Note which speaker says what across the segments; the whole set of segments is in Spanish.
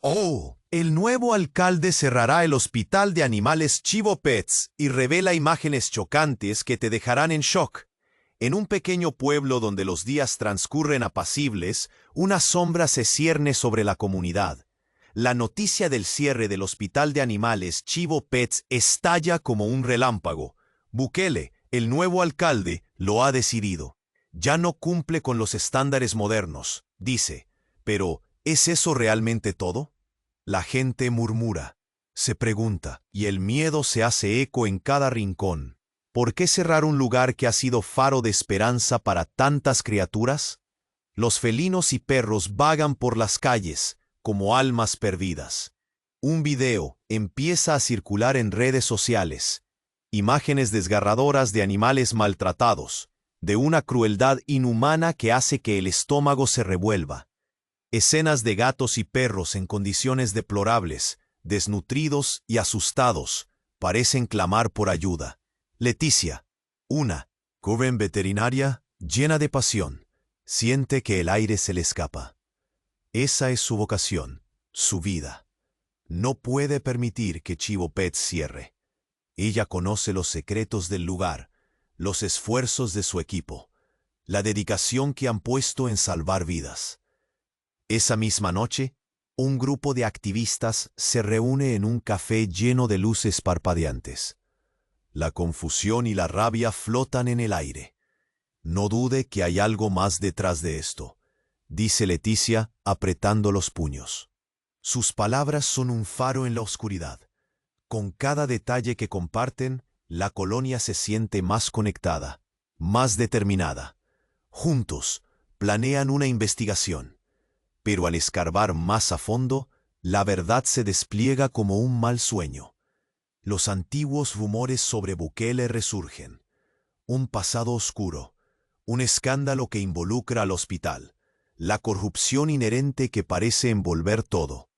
Speaker 1: Oh, el nuevo alcalde cerrará el hospital de animales Chivo Pets y revela imágenes chocantes que te dejarán en shock. En un pequeño pueblo donde los días transcurren apacibles, una sombra se cierne sobre la comunidad. La noticia del cierre del hospital de animales Chivo Pets estalla como un relámpago. Bukele, el nuevo alcalde, lo ha decidido. Ya no cumple con los estándares modernos, dice. Pero, ¿es eso realmente todo? La gente murmura, se pregunta, y el miedo se hace eco en cada rincón. ¿Por qué cerrar un lugar que ha sido faro de esperanza para tantas criaturas? Los felinos y perros vagan por las calles como almas perdidas. Un video empieza a circular en redes sociales. Imágenes desgarradoras de animales maltratados, de una crueldad inhumana que hace que el estómago se revuelva. Escenas de gatos y perros en condiciones deplorables, desnutridos y asustados, parecen clamar por ayuda. Leticia, una joven veterinaria llena de pasión, siente que el aire se le escapa. Esa es su vocación, su vida. No puede permitir que Chivo Pets cierre. Ella conoce los secretos del lugar, los esfuerzos de su equipo, la dedicación que han puesto en salvar vidas. Esa misma noche, un grupo de activistas se reúne en un café lleno de luces parpadeantes. La confusión y la rabia flotan en el aire. No dude que hay algo más detrás de esto, dice Leticia apretando los puños. Sus palabras son un faro en la oscuridad. Con cada detalle que comparten, la colonia se siente más conectada, más determinada. Juntos, planean una investigación. Pero al escarbar más a fondo, la verdad se despliega como un mal sueño. Los antiguos rumores sobre Bukele resurgen. Un pasado oscuro, un escándalo que involucra al hospital, la corrupción inherente que parece envolver todo.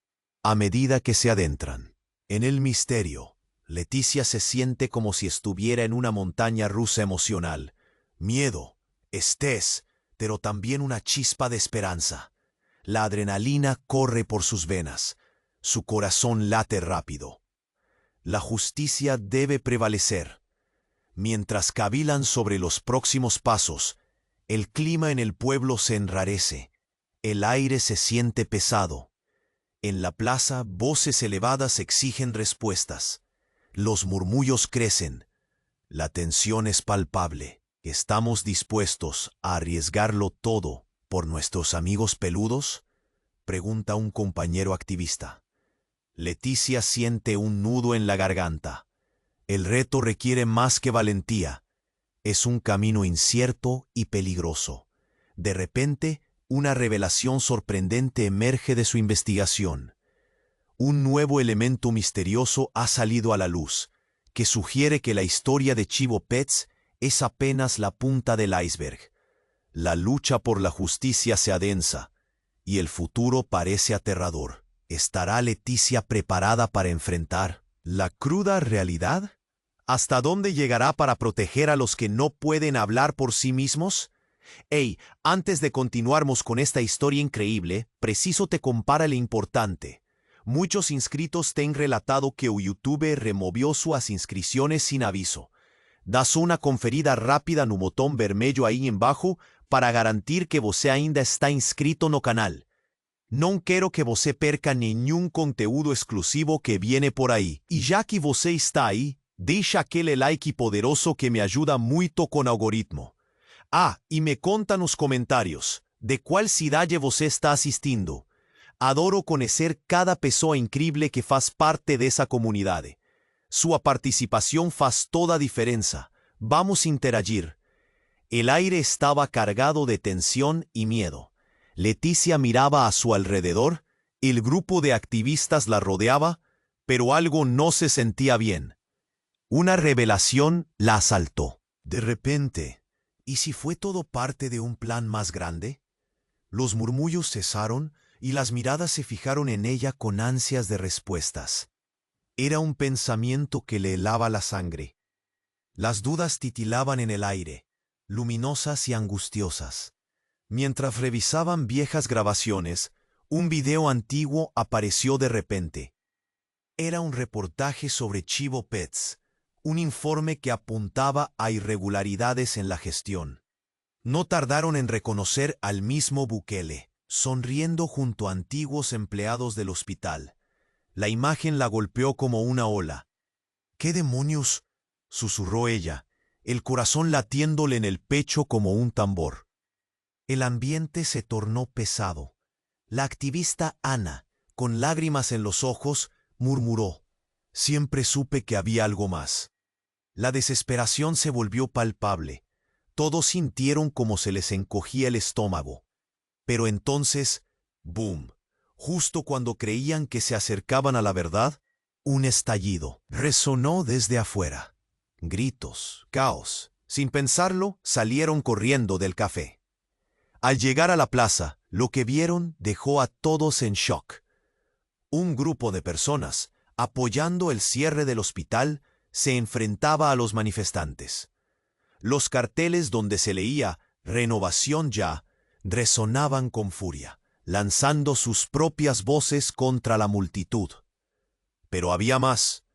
Speaker 1: A medida que se adentran en el misterio, Leticia se siente como si estuviera en una montaña rusa emocional. Miedo, estrés, pero también una chispa de esperanza. La adrenalina corre por sus venas. Su corazón late rápido. La justicia debe prevalecer. Mientras cavilan sobre los próximos pasos, el clima en el pueblo se enrarece. El aire se siente pesado. En la plaza, voces elevadas exigen respuestas. Los murmullos crecen. La tensión es palpable. ¿Estamos dispuestos a arriesgarlo todo por nuestros amigos peludos? Pregunta un compañero activista. Leticia siente un nudo en la garganta. El reto requiere más que valentía. Es un camino incierto y peligroso. De repente, una revelación sorprendente emerge de su investigación. Un nuevo elemento misterioso ha salido a la luz, que sugiere que la historia de Chivo Pets es apenas la punta del iceberg. La lucha por la justicia se adensa, y el futuro parece aterrador. ¿Estará Leticia preparada para enfrentar la cruda realidad? ¿Hasta dónde llegará para proteger a los que no pueden hablar por sí mismos? Hey, antes de continuarmos con esta historia increíble, preciso te compara lo importante. Muchos inscritos te han relatado que YouTube removió sus inscripciones sin aviso. Das una conferida rápida no botón vermelho aí embaixo para garantir que você ainda está inscrito no canal. Não quero que você perca nenhum conteúdo exclusivo que viene por aí. E já que você está aí, deixa aquele like poderoso que me ajuda muito com o algoritmo. Ah, e me conta nos comentários, de qual cidade você está assistindo. Adoro conhecer cada pessoa incrível que faz parte dessa comunidade. Sua participação faz toda a diferença. Vamos interagir. El aire estaba cargado de tensión y miedo. Leticia miraba a su alrededor, el grupo de activistas la rodeaba, pero algo no se sentía bien. Una revelación la asaltó. De repente, ¿y si fue todo parte de un plan más grande? Los murmullos cesaron y las miradas se fijaron en ella con ansias de respuestas. Era un pensamiento que le helaba la sangre. Las dudas titilaban en el aire, luminosas y angustiosas. Mientras revisaban viejas grabaciones, Un video antiguo apareció de repente. Era un reportaje sobre Chivo Pets, un informe que apuntaba a irregularidades en la gestión. No tardaron en reconocer al mismo Bukele, sonriendo junto a antiguos empleados del hospital. La imagen la golpeó como una ola. —¿Qué demonios? —susurró ella, el corazón latiéndole en el pecho como un tambor. El ambiente se tornó pesado. La activista Ana, con lágrimas en los ojos, murmuró: «Siempre supe que había algo más». La desesperación se volvió palpable. Todos sintieron como se les encogía el estómago. Pero entonces, ¡boom! Justo cuando creían que se acercaban a la verdad, un estallido resonó desde afuera. Gritos, caos. Sin pensarlo, salieron corriendo del café. Al llegar a la plaza, lo que vieron dejó a todos en shock. Un grupo de personas, apoyando el cierre del hospital, se enfrentaba a los manifestantes. Los carteles donde se leía «Renovación ya» resonaban con furia, lanzando sus propias voces contra la multitud. Pero había más.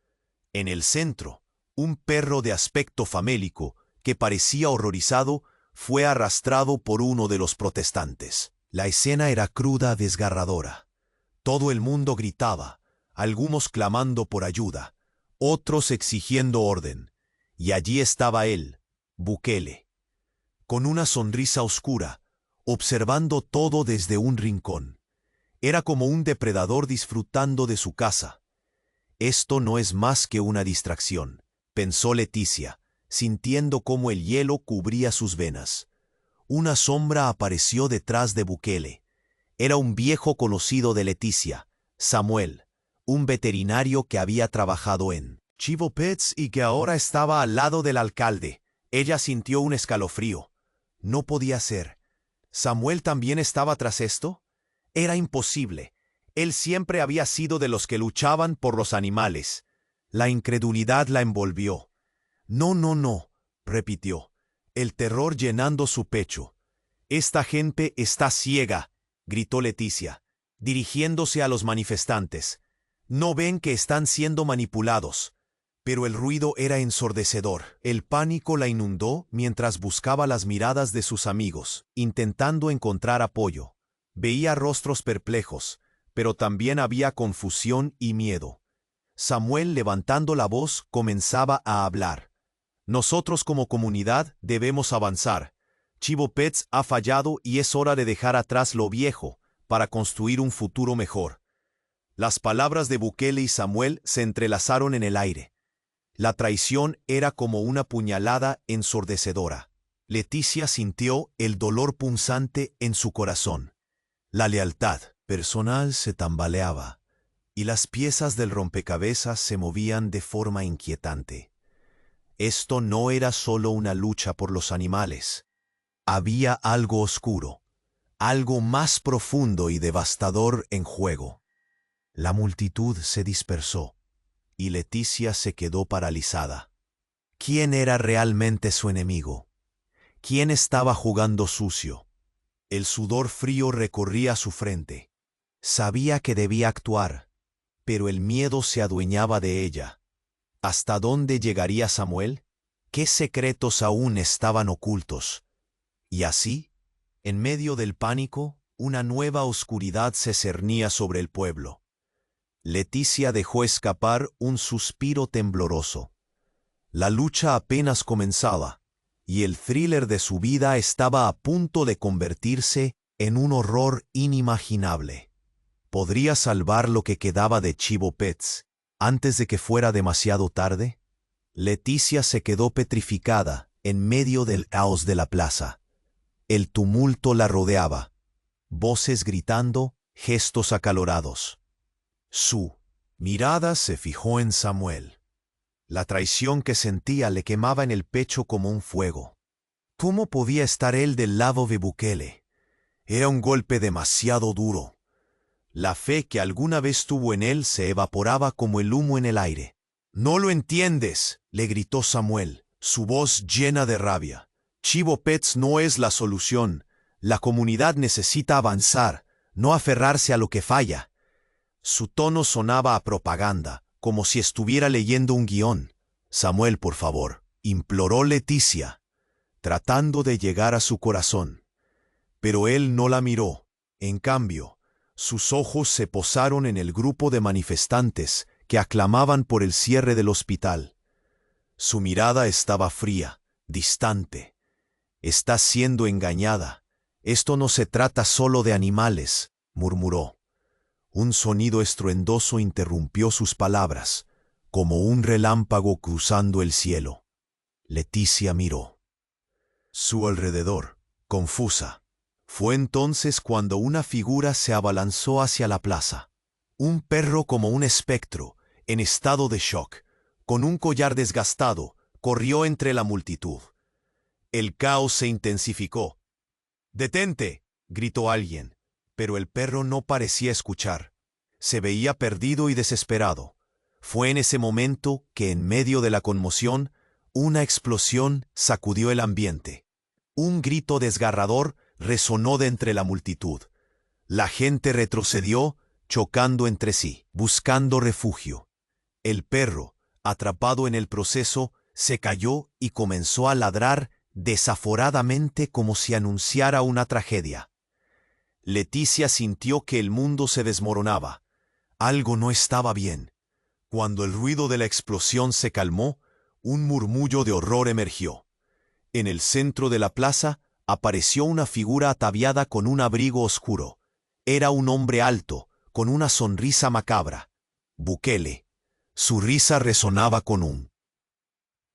Speaker 1: En el centro, un perro de aspecto famélico, que parecía horrorizado, fue arrastrado por uno de los protestantes. La escena era cruda, desgarradora. Todo el mundo gritaba, algunos clamando por ayuda, otros exigiendo orden. Y allí estaba él, Bukele, con una sonrisa oscura, observando todo desde un rincón. Era como un depredador disfrutando de su caza. Esto no es más que una distracción, pensó Leticia, sintiendo cómo el hielo cubría sus venas. Una sombra apareció detrás de Bukele. Era un viejo conocido de Leticia, Samuel, un veterinario que había trabajado en Chivo Pets y que ahora estaba al lado del alcalde. Ella sintió un escalofrío. No podía ser. ¿Samuel también estaba tras esto? Era imposible. Él siempre había sido de los que luchaban por los animales. La incredulidad la envolvió. No, no, no, repitió, el terror llenando su pecho. Esta gente está ciega, gritó Leticia, dirigiéndose a los manifestantes. No ven que están siendo manipulados. Pero el ruido era ensordecedor. El pánico la inundó mientras buscaba las miradas de sus amigos, intentando encontrar apoyo. Veía rostros perplejos, pero también había confusión y miedo. Samuel, levantando la voz, comenzaba a hablar. Nosotros como comunidad debemos avanzar. Chivo Pets ha fallado y es hora de dejar atrás lo viejo para construir un futuro mejor. Las palabras de Bukele y Samuel se entrelazaron en el aire. La traición era como una puñalada ensordecedora. Leticia sintió el dolor punzante en su corazón. La lealtad personal se tambaleaba, y las piezas del rompecabezas se movían de forma inquietante. Esto no era solo una lucha por los animales. Había algo oscuro, algo más profundo y devastador en juego. La multitud se dispersó, y Leticia se quedó paralizada. ¿Quién era realmente su enemigo? ¿Quién estaba jugando sucio? El sudor frío recorría su frente. Sabía que debía actuar, pero el miedo se adueñaba de ella. ¿Hasta dónde llegaría Samuel? ¿Qué secretos aún estaban ocultos? Y así, en medio del pánico, una nueva oscuridad se cernía sobre el pueblo. Leticia dejó escapar un suspiro tembloroso. La lucha apenas comenzaba, y el thriller de su vida estaba a punto de convertirse en un horror inimaginable. ¿Podría salvar lo que quedaba de Chivo Pets antes de que fuera demasiado tarde? Leticia se quedó petrificada en medio del caos de la plaza. El tumulto la rodeaba. Voces gritando, gestos acalorados. Su mirada se fijó en Samuel. La traición que sentía le quemaba en el pecho como un fuego. ¿Cómo podía estar él del lado de Bukele? Era un golpe demasiado duro. La fe que alguna vez tuvo en él se evaporaba como el humo en el aire. «No lo entiendes», le gritó Samuel, su voz llena de rabia. «Chivo Pets no es la solución. La comunidad necesita avanzar. no aferrarse a lo que falla. Su tono sonaba a propaganda, como si estuviera leyendo un guión. Samuel, por favor, imploró Leticia, tratando de llegar a su corazón. Pero él no la miró. En cambio, sus ojos se posaron en el grupo de manifestantes que aclamaban por el cierre del hospital. Su mirada estaba fría, distante. «Estás siendo engañada. Esto no se trata solo de animales», murmuró. Un sonido estruendoso interrumpió sus palabras, como un relámpago cruzando el cielo. Leticia miró. Su alrededor, confusa. Fue entonces cuando una figura se abalanzó hacia la plaza. Un perro como un espectro, en estado de shock, con un collar desgastado, corrió entre la multitud. El caos se intensificó. «¡Detente!», gritó alguien, pero el perro no parecía escuchar. Se veía perdido y desesperado. Fue en ese momento que, en medio de la conmoción, una explosión sacudió el ambiente. Un grito desgarrador resonó de entre la multitud. La gente retrocedió, chocando entre sí, buscando refugio. El perro, atrapado en el proceso, se cayó y comenzó a ladrar desaforadamente como si anunciara una tragedia. Leticia sintió que el mundo se desmoronaba. Algo no estaba bien. Cuando el ruido de la explosión se calmó, un murmullo de horror emergió. En el centro de la plaza apareció una figura ataviada con un abrigo oscuro. Era un hombre alto, con una sonrisa macabra. Bukele. Su risa resonaba con un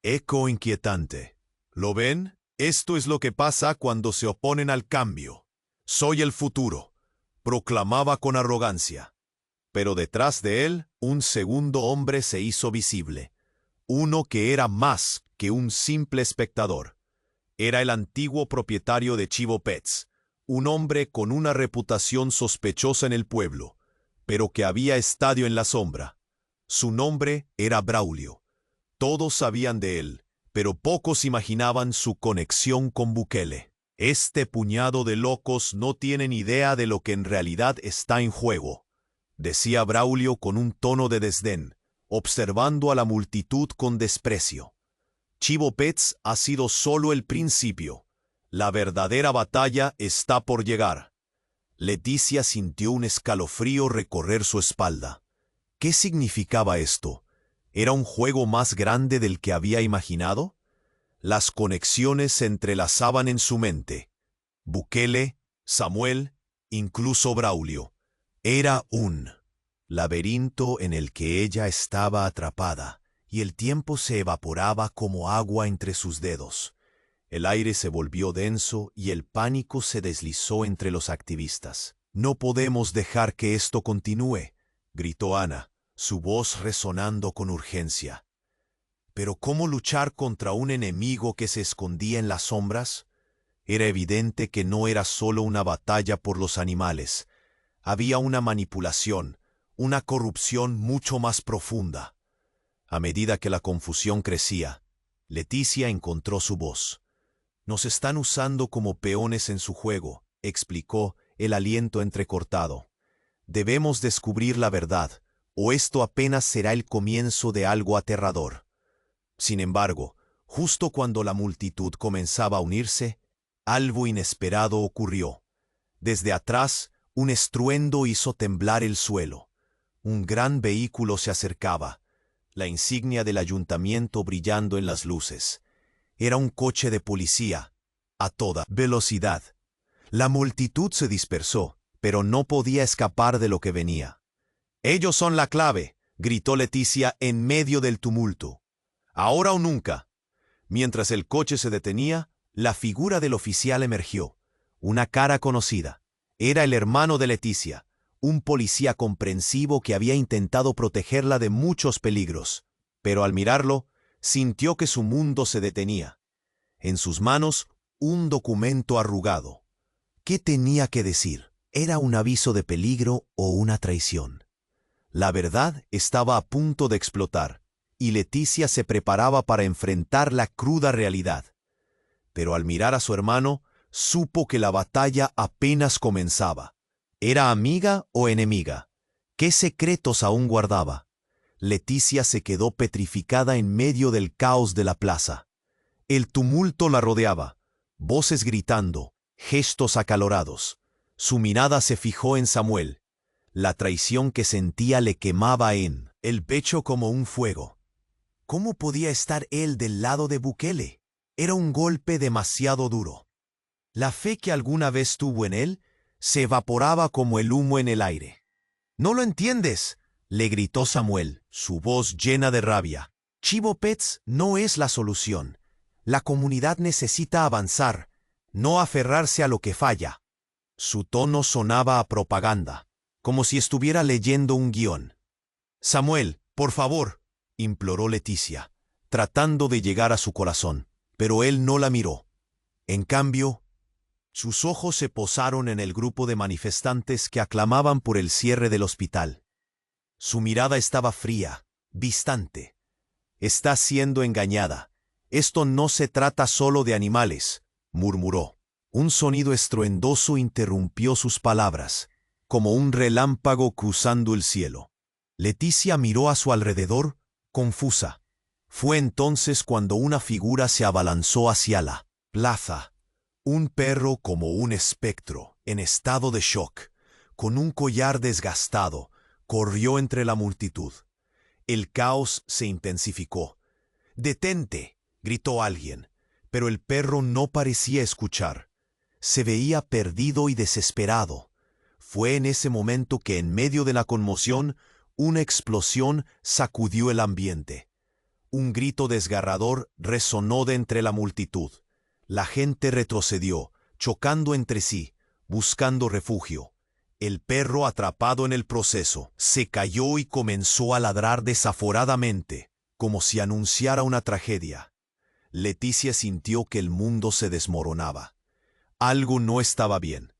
Speaker 1: eco inquietante. «¿Lo ven? Esto es lo que pasa cuando se oponen al cambio. Soy el futuro», proclamaba con arrogancia. Pero detrás de él, un segundo hombre se hizo visible. Uno que era más que un simple espectador. Era el antiguo propietario de Chivo Pets, un hombre con una reputación sospechosa en el pueblo, pero que había estado en la sombra. Su nombre era Braulio. Todos sabían de él, pero pocos imaginaban su conexión con Bukele. «Este puñado de locos no tienen idea de lo que en realidad está en juego», decía Braulio con un tono de desdén, observando a la multitud con desprecio. «Chivo Pets ha sido solo el principio. La verdadera batalla está por llegar». Leticia sintió un escalofrío recorrer su espalda. ¿Qué significaba esto? ¿Era un juego más grande del que había imaginado? Las conexiones se entrelazaban en su mente. Bukele, Samuel, incluso Braulio. Era un laberinto en el que ella estaba atrapada, y el tiempo se evaporaba como agua entre sus dedos. El aire se volvió denso y el pánico se deslizó entre los activistas. «No podemos dejar que esto continúe», gritó Ana, su voz resonando con urgencia. Pero ¿cómo luchar contra un enemigo que se escondía en las sombras? Era evidente que no era solo una batalla por los animales. Había una manipulación, una corrupción mucho más profunda. A medida que la confusión crecía, Leticia encontró su voz. «Nos están usando como peones en su juego», explicó, el aliento entrecortado. «Debemos descubrir la verdad, o esto apenas será el comienzo de algo aterrador». Sin embargo, justo cuando la multitud comenzaba a unirse, algo inesperado ocurrió. Desde atrás, un estruendo hizo temblar el suelo. Un gran vehículo se acercaba, la insignia del ayuntamiento brillando en las luces. Era un coche de policía, a toda velocidad. La multitud se dispersó, pero no podía escapar de lo que venía. «Ellos son la clave», gritó Leticia en medio del tumulto. «Ahora o nunca». Mientras el coche se detenía, la figura del oficial emergió. Una cara conocida. Era el hermano de Leticia, un policía comprensivo que había intentado protegerla de muchos peligros. Pero al mirarlo, sintió que su mundo se detenía. En sus manos, un documento arrugado. ¿Qué tenía que decir? ¿Era un aviso de peligro o una traición? La verdad estaba a punto de explotar, y Leticia se preparaba para enfrentar la cruda realidad. Pero al mirar a su hermano, supo que la batalla apenas comenzaba. ¿Era amiga o enemiga? ¿Qué secretos aún guardaba? Leticia se quedó petrificada en medio del caos de la plaza. El tumulto la rodeaba, voces gritando, gestos acalorados. Su mirada se fijó en Samuel. La traición que sentía le quemaba en el pecho como un fuego. ¿Cómo podía estar él del lado de Bukele? Era un golpe demasiado duro. La fe que alguna vez tuvo en él se evaporaba como el humo en el aire. «¿No lo entiendes?», le gritó Samuel, su voz llena de rabia. «Chivo Pets no es la solución. La comunidad necesita avanzar, no aferrarse a lo que falla». Su tono sonaba a propaganda, como si estuviera leyendo un guión. «Samuel, por favor», imploró Leticia, tratando de llegar a su corazón, pero él no la miró. En cambio, sus ojos se posaron en el grupo de manifestantes que aclamaban por el cierre del hospital. Su mirada estaba fría, distante. «Está siendo engañada. Esto no se trata solo de animales», murmuró. Un sonido estruendoso interrumpió sus palabras, como un relámpago cruzando el cielo. Leticia miró a su alrededor, confusa. Fue entonces cuando una figura se abalanzó hacia la plaza. Un perro como un espectro, en estado de shock, con un collar desgastado, corrió entre la multitud. El caos se intensificó. «¡Detente!», gritó alguien, pero el perro no parecía escuchar. Se veía perdido y desesperado. Fue en ese momento que, en medio de la conmoción, una explosión sacudió el ambiente. Un grito desgarrador resonó de entre la multitud. La gente retrocedió, chocando entre sí, buscando refugio. El perro, atrapado en el proceso, se cayó y comenzó a ladrar desaforadamente, como si anunciara una tragedia. Leticia sintió que el mundo se desmoronaba. Algo no estaba bien.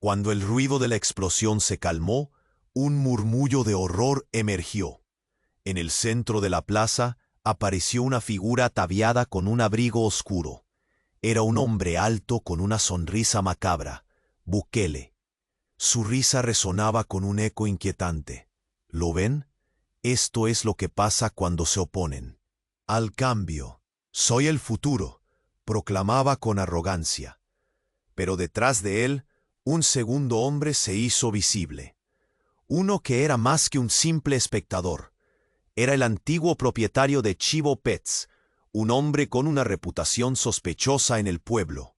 Speaker 1: Cuando el ruido de la explosión se calmó, un murmullo de horror emergió. En el centro de la plaza apareció una figura ataviada con un abrigo oscuro. Era un hombre alto con una sonrisa macabra, Bukele. Su risa resonaba con un eco inquietante. «¿Lo ven? Esto es lo que pasa cuando se oponen al cambio. Soy el futuro», proclamaba con arrogancia. Pero detrás de él, un segundo hombre se hizo visible. Uno que era más que un simple espectador. Era el antiguo propietario de Chivo Pets, un hombre con una reputación sospechosa en el pueblo,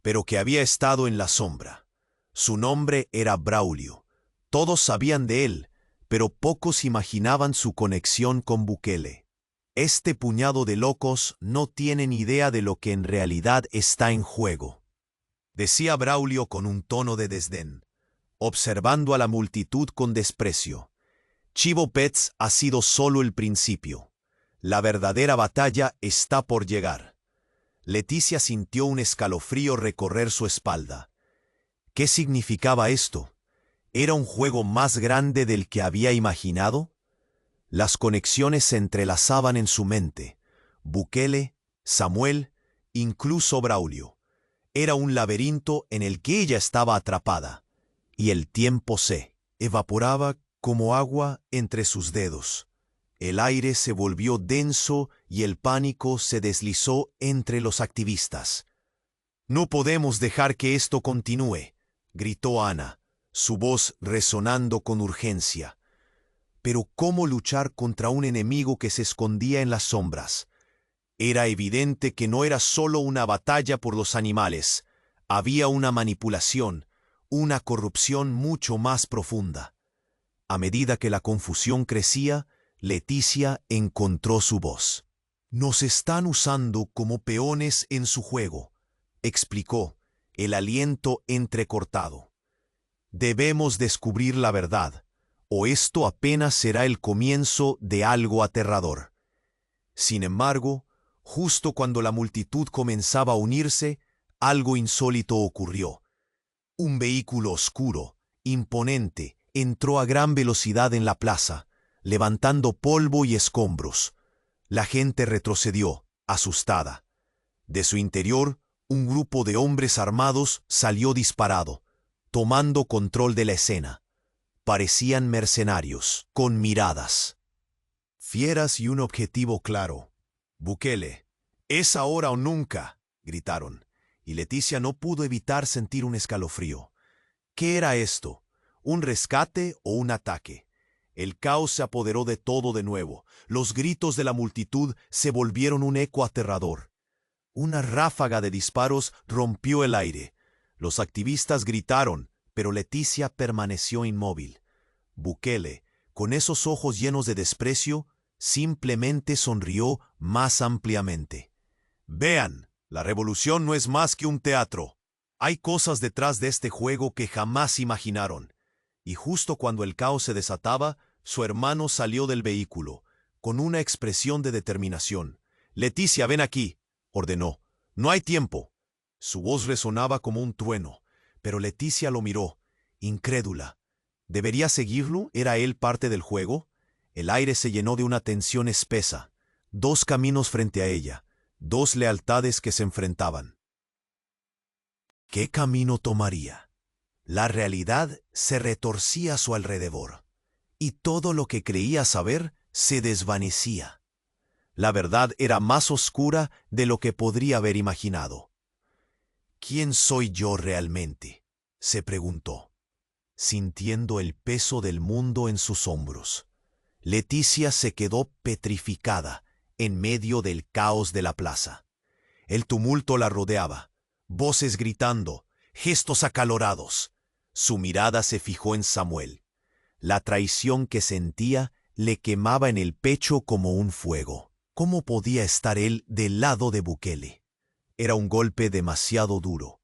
Speaker 1: pero que había estado en la sombra. Su nombre era Braulio. Todos sabían de él, pero pocos imaginaban su conexión con Bukele. «Este puñado de locos no tienen idea de lo que en realidad está en juego», decía Braulio con un tono de desdén, observando a la multitud con desprecio. «Chivo Pets ha sido solo el principio. La verdadera batalla está por llegar». Leticia sintió un escalofrío recorrer su espalda. ¿Qué significaba esto? ¿Era un juego más grande del que había imaginado? Las conexiones se entrelazaban en su mente. Bukele, Samuel, incluso Braulio. Era un laberinto en el que ella estaba atrapada, y el tiempo se evaporaba como agua entre sus dedos. El aire se volvió denso y el pánico se deslizó entre los activistas. «No podemos dejar que esto continúe», gritó Ana, su voz resonando con urgencia. Pero ¿cómo luchar contra un enemigo que se escondía en las sombras? Era evidente que no era solo una batalla por los animales. Había una manipulación, una corrupción mucho más profunda. A medida que la confusión crecía, Leticia encontró su voz. «Nos están usando como peones en su juego», explicó, el aliento entrecortado. «Debemos descubrir la verdad, o esto apenas será el comienzo de algo aterrador». Sin embargo, justo cuando la multitud comenzaba a unirse, algo insólito ocurrió. Un vehículo oscuro, imponente, entró a gran velocidad en la plaza, levantando polvo y escombros. La gente retrocedió, asustada. De su interior, un grupo de hombres armados salió disparado. tomando control de la escena. Parecían mercenarios, con miradas fieras y un objetivo claro. Bukele, es ahora o nunca, gritaron, y Leticia no pudo evitar sentir un escalofrío. ¿Qué era esto? ¿Un rescate o un ataque? El caos se apoderó de todo de nuevo. Los gritos de la multitud se volvieron un eco aterrador. Una ráfaga de disparos rompió el aire. Los activistas gritaron, pero Leticia permaneció inmóvil. Bukele, con esos ojos llenos de desprecio, simplemente sonrió más ampliamente. Vean, la revolución no es más que un teatro. Hay cosas detrás de este juego que jamás imaginaron. Y justo cuando el caos se desataba, su hermano salió del vehículo, con una expresión de determinación. Leticia, ven aquí, ordenó. No hay tiempo. Su voz resonaba como un trueno, pero Leticia lo miró, incrédula. ¿Debería seguirlo? ¿Era él parte del juego? El aire se llenó de una tensión espesa. Dos caminos frente a ella, dos lealtades que se enfrentaban. ¿Qué camino tomaría? La realidad se retorcía a su alrededor, y todo lo que creía saber se desvanecía. La verdad era más oscura de lo que podría haber imaginado. ¿Quién soy yo realmente?, se preguntó, sintiendo el peso del mundo en sus hombros. Leticia se quedó petrificada en medio del caos de la plaza. El tumulto la rodeaba, voces gritando, gestos acalorados. Su mirada se fijó en Samuel. La traición que sentía le quemaba en el pecho como un fuego. ¿Cómo podía estar él del lado de Bukele? Era un golpe demasiado duro.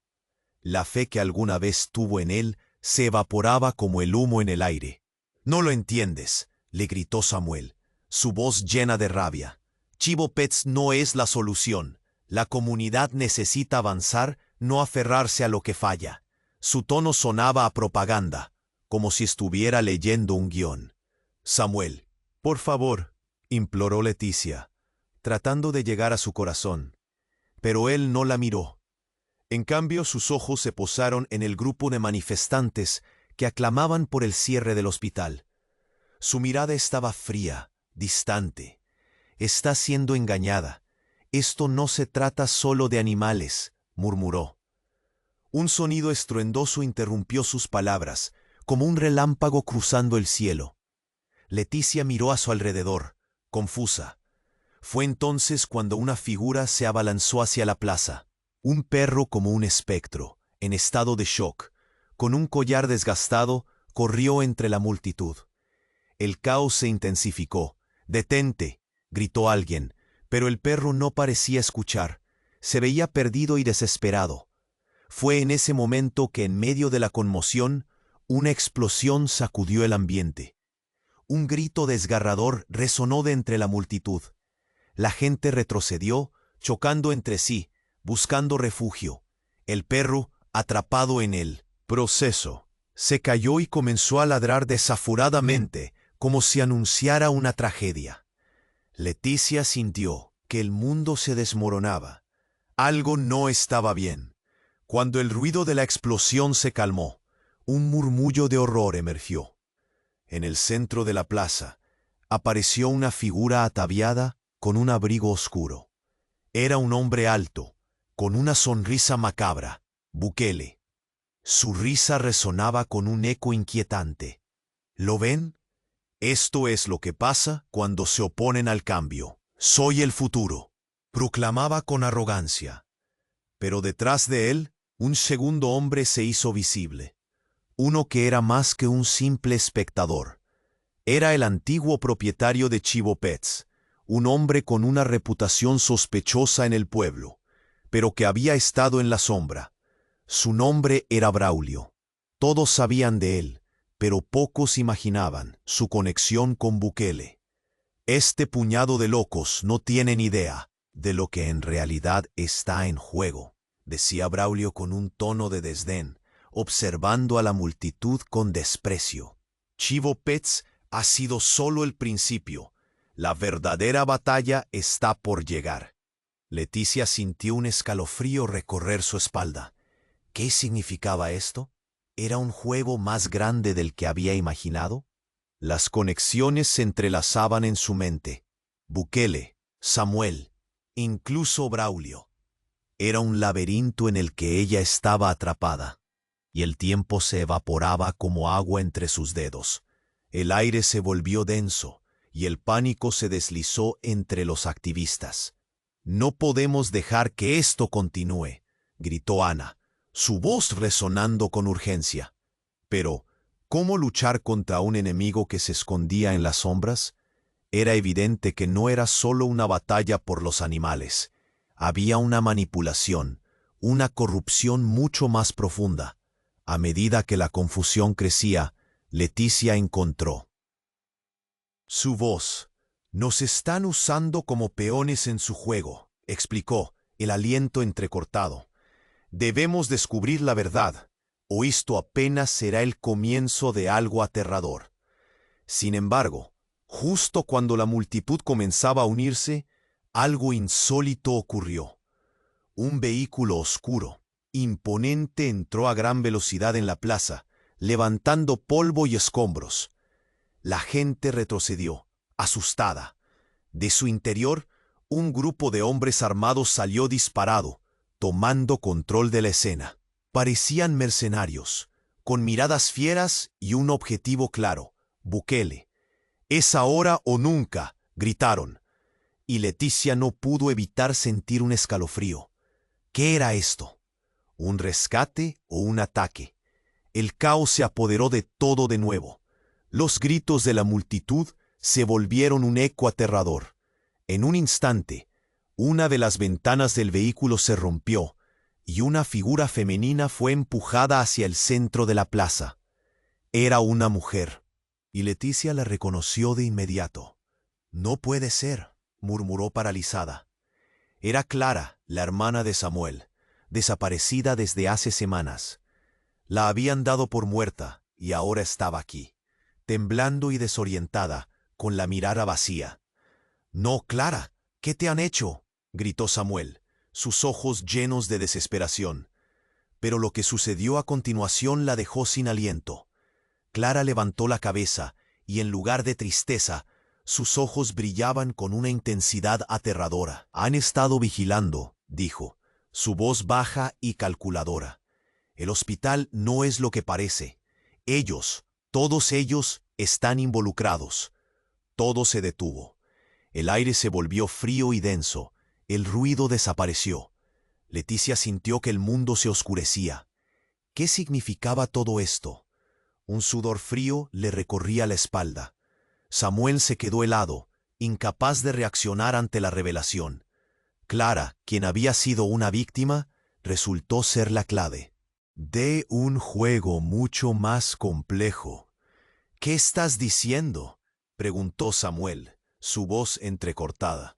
Speaker 1: La fe que alguna vez tuvo en él se evaporaba como el humo en el aire. «No lo entiendes», le gritó Samuel, su voz llena de rabia. «Chivo Pets no es la solución. La comunidad necesita avanzar, no aferrarse a lo que falla». Su tono sonaba a propaganda, como si estuviera leyendo un guión. «Samuel, por favor», imploró Leticia, tratando de llegar a su corazón. Pero él no la miró. En cambio, sus ojos se posaron en el grupo de manifestantes que aclamaban por el cierre del hospital. Su mirada estaba fría, distante. «Está siendo engañada. Esto no se trata solo de animales», murmuró. Un sonido estruendoso interrumpió sus palabras, como un relámpago cruzando el cielo. Leticia miró a su alrededor, confusa. Fue entonces cuando una figura se abalanzó hacia la plaza. Un perro como un espectro, en estado de shock, con un collar desgastado, corrió entre la multitud. El caos se intensificó. «¡Detente!», gritó alguien, pero el perro no parecía escuchar. Se veía perdido y desesperado. Fue en ese momento que, en medio de la conmoción, una explosión sacudió el ambiente. Un grito desgarrador resonó de entre la multitud. La gente retrocedió, chocando entre sí, buscando refugio. El perro, atrapado en el proceso, se cayó y comenzó a ladrar desaforadamente, como si anunciara una tragedia. Leticia sintió que el mundo se desmoronaba. Algo no estaba bien. Cuando el ruido de la explosión se calmó, un murmullo de horror emergió. En el centro de la plaza apareció una figura ataviada con un abrigo oscuro. Era un hombre alto, con una sonrisa macabra, Bukele. Su risa resonaba con un eco inquietante. «¿Lo ven? Esto es lo que pasa cuando se oponen al cambio. Soy el futuro», proclamaba con arrogancia. Pero detrás de él, un segundo hombre se hizo visible. Uno que era más que un simple espectador. Era el antiguo propietario de Chivo Pets, un hombre con una reputación sospechosa en el pueblo, pero que había estado en la sombra. Su nombre era Braulio. Todos sabían de él, pero pocos imaginaban su conexión con Bukele. «Este puñado de locos no tienen idea de lo que en realidad está en juego», decía Braulio con un tono de desdén, observando a la multitud con desprecio. «Chivo Pets ha sido solo el principio. La verdadera batalla está por llegar». Leticia sintió un escalofrío recorrer su espalda. ¿Qué significaba esto? ¿Era un juego más grande del que había imaginado? Las conexiones se entrelazaban en su mente. Bukele, Samuel, incluso Braulio. Era un laberinto en el que ella estaba atrapada, y el tiempo se evaporaba como agua entre sus dedos. El aire se volvió denso, y el pánico se deslizó entre los activistas. «No podemos dejar que esto continúe», gritó Ana, su voz resonando con urgencia. Pero, ¿cómo luchar contra un enemigo que se escondía en las sombras? Era evidente que no era solo una batalla por los animales. Había una manipulación, una corrupción mucho más profunda. A medida que la confusión crecía, Leticia encontró su voz. «Nos están usando como peones en su juego», explicó, el aliento entrecortado. «Debemos descubrir la verdad, o esto apenas será el comienzo de algo aterrador». Sin embargo, justo cuando la multitud comenzaba a unirse, algo insólito ocurrió. Un vehículo oscuro, imponente, entró a gran velocidad en la plaza, levantando polvo y escombros. La gente retrocedió, asustada. De su interior, un grupo de hombres armados salió disparado, tomando control de la escena. Parecían mercenarios, con miradas fieras y un objetivo claro: Bukele. «Es ahora o nunca», gritaron, y Leticia no pudo evitar sentir un escalofrío. ¿Qué era esto? ¿Un rescate o un ataque? El caos se apoderó de todo de nuevo. Los gritos de la multitud se volvieron un eco aterrador. En un instante, una de las ventanas del vehículo se rompió y una figura femenina fue empujada hacia el centro de la plaza. Era una mujer, y Leticia la reconoció de inmediato. «No puede ser», murmuró paralizada. Era Clara, la hermana de Samuel, desaparecida desde hace semanas. La habían dado por muerta y ahora estaba aquí, temblando y desorientada, con la mirada vacía. «No, Clara, ¿qué te han hecho?», gritó Samuel, sus ojos llenos de desesperación. Pero lo que sucedió a continuación la dejó sin aliento. Clara levantó la cabeza y, en lugar de tristeza, sus ojos brillaban con una intensidad aterradora. «Han estado vigilando», dijo, su voz baja y calculadora. «El hospital no es lo que parece. Ellos, todos ellos, están involucrados». Todo se detuvo. El aire se volvió frío y denso. El ruido desapareció. Leticia sintió que el mundo se oscurecía. ¿Qué significaba todo esto? Un sudor frío le recorría la espalda. Samuel se quedó helado, incapaz de reaccionar ante la revelación. Clara, quien había sido una víctima, resultó ser la clave de un juego mucho más complejo. «¿Qué estás diciendo?», preguntó Samuel, su voz entrecortada.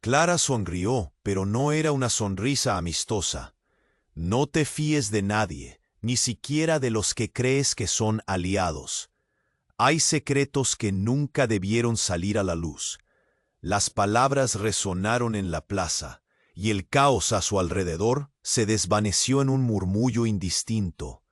Speaker 1: Clara sonrió, pero no era una sonrisa amistosa. «No te fíes de nadie, ni siquiera de los que crees que son aliados. Hay secretos que nunca debieron salir a la luz». Las palabras resonaron en la plaza, y el caos a su alrededor se desvaneció en un murmullo indistinto.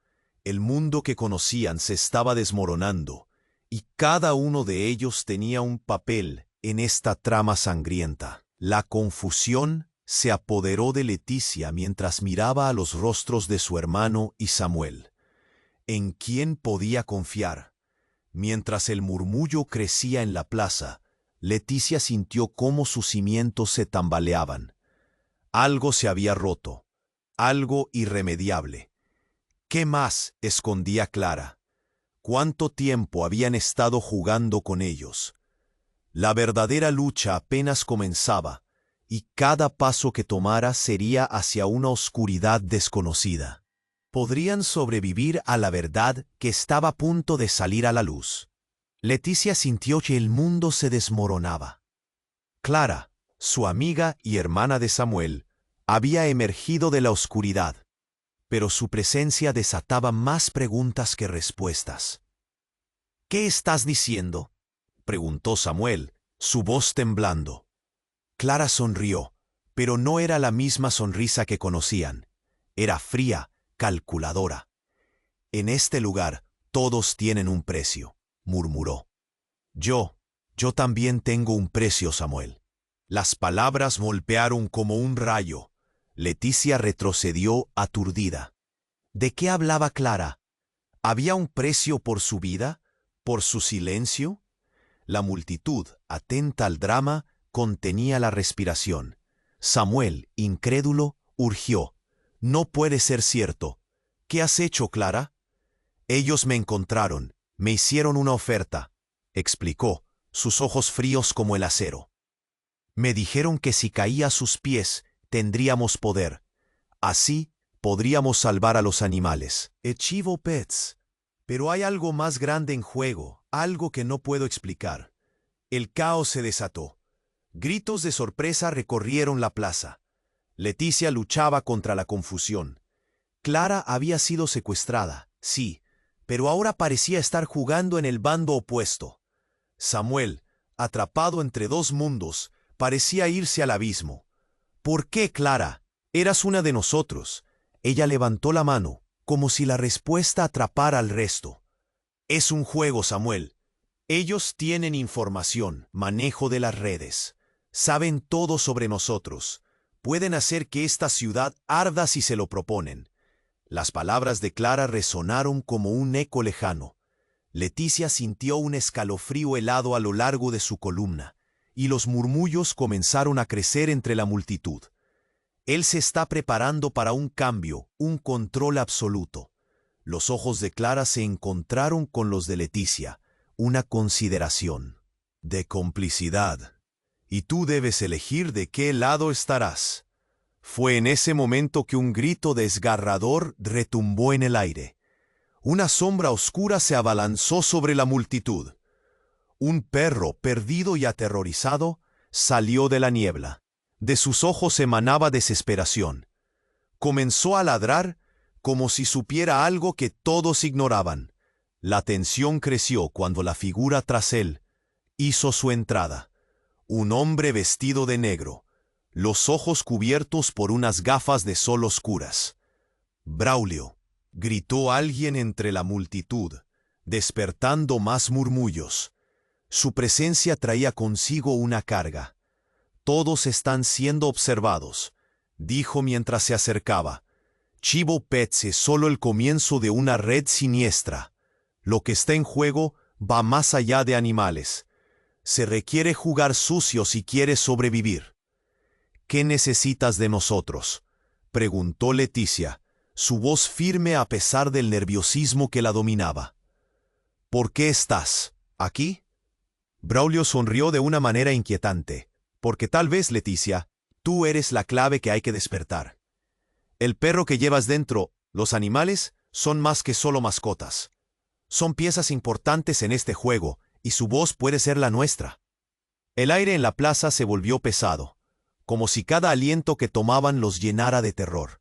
Speaker 1: El mundo que conocían se estaba desmoronando, y cada uno de ellos tenía un papel en esta trama sangrienta. La confusión se apoderó de Leticia mientras miraba a los rostros de su hermano y Samuel. ¿En quién podía confiar? Mientras el murmullo crecía en la plaza, Leticia sintió cómo sus cimientos se tambaleaban. Algo se había roto, algo irremediable. ¿Qué más escondía Clara? ¿Cuánto tiempo habían estado jugando con ellos? La verdadera lucha apenas comenzaba, y cada paso que tomara sería hacia una oscuridad desconocida. ¿Podrían sobrevivir a la verdad que estaba a punto de salir a la luz? Leticia sintió que el mundo se desmoronaba. Clara, su amiga y hermana de Samuel, había emergido de la oscuridad, pero su presencia desataba más preguntas que respuestas. «¿Qué estás diciendo?», preguntó Samuel, su voz temblando. Clara sonrió, pero no era la misma sonrisa que conocían. Era fría, calculadora. En este lugar, todos tienen un precio, murmuró. Yo también tengo un precio, Samuel. Las palabras golpearon como un rayo. Leticia retrocedió aturdida. ¿De qué hablaba Clara? ¿Había un precio por su vida? ¿Por su silencio? La multitud, atenta al drama, contenía la respiración. Samuel, incrédulo, urgió. No puede ser cierto. ¿Qué has hecho, Clara? Ellos me encontraron, me hicieron una oferta, explicó, sus ojos fríos como el acero. Me dijeron que si caía a sus pies, tendríamos poder. Así, podríamos salvar a los animales. Chivo Pets. Pero hay algo más grande en juego, algo que no puedo explicar. El caos se desató. Gritos de sorpresa recorrieron la plaza. Leticia luchaba contra la confusión. Clara había sido secuestrada, sí, pero ahora parecía estar jugando en el bando opuesto. Samuel, atrapado entre dos mundos, parecía irse al abismo. ¿Por qué, Clara? Eras una de nosotros. Ella levantó la mano, como si la respuesta atrapara al resto. Es un juego, Samuel. Ellos tienen información, manejo de las redes. Saben todo sobre nosotros. Pueden hacer que esta ciudad arda si se lo proponen. Las palabras de Clara resonaron como un eco lejano. Leticia sintió un escalofrío helado a lo largo de su columna, y los murmullos comenzaron a crecer entre la multitud. Él se está preparando para un cambio, un control absoluto. Los ojos de Clara se encontraron con los de Leticia, una consideración, de complicidad. Y tú debes elegir de qué lado estarás. Fue en ese momento que un grito desgarrador retumbó en el aire. Una sombra oscura se abalanzó sobre la multitud. Un perro, perdido y aterrorizado, salió de la niebla. De sus ojos emanaba desesperación. Comenzó a ladrar como si supiera algo que todos ignoraban. La tensión creció cuando la figura tras él hizo su entrada. Un hombre vestido de negro, los ojos cubiertos por unas gafas de sol oscuras. Braulio, gritó alguien entre la multitud, despertando más murmullos. Su presencia traía consigo una carga. Todos están siendo observados, dijo mientras se acercaba. Chivo Pets es solo el comienzo de una red siniestra. Lo que está en juego va más allá de animales. Se requiere jugar sucio si quieres sobrevivir. ¿Qué necesitas de nosotros?, preguntó Leticia, su voz firme a pesar del nerviosismo que la dominaba. ¿Por qué estás aquí? Braulio sonrió de una manera inquietante. Porque tal vez, Leticia, tú eres la clave que hay que despertar. El perro que llevas dentro, los animales, son más que solo mascotas. Son piezas importantes en este juego, y su voz puede ser la nuestra. El aire en la plaza se volvió pesado, como si cada aliento que tomaban los llenara de terror.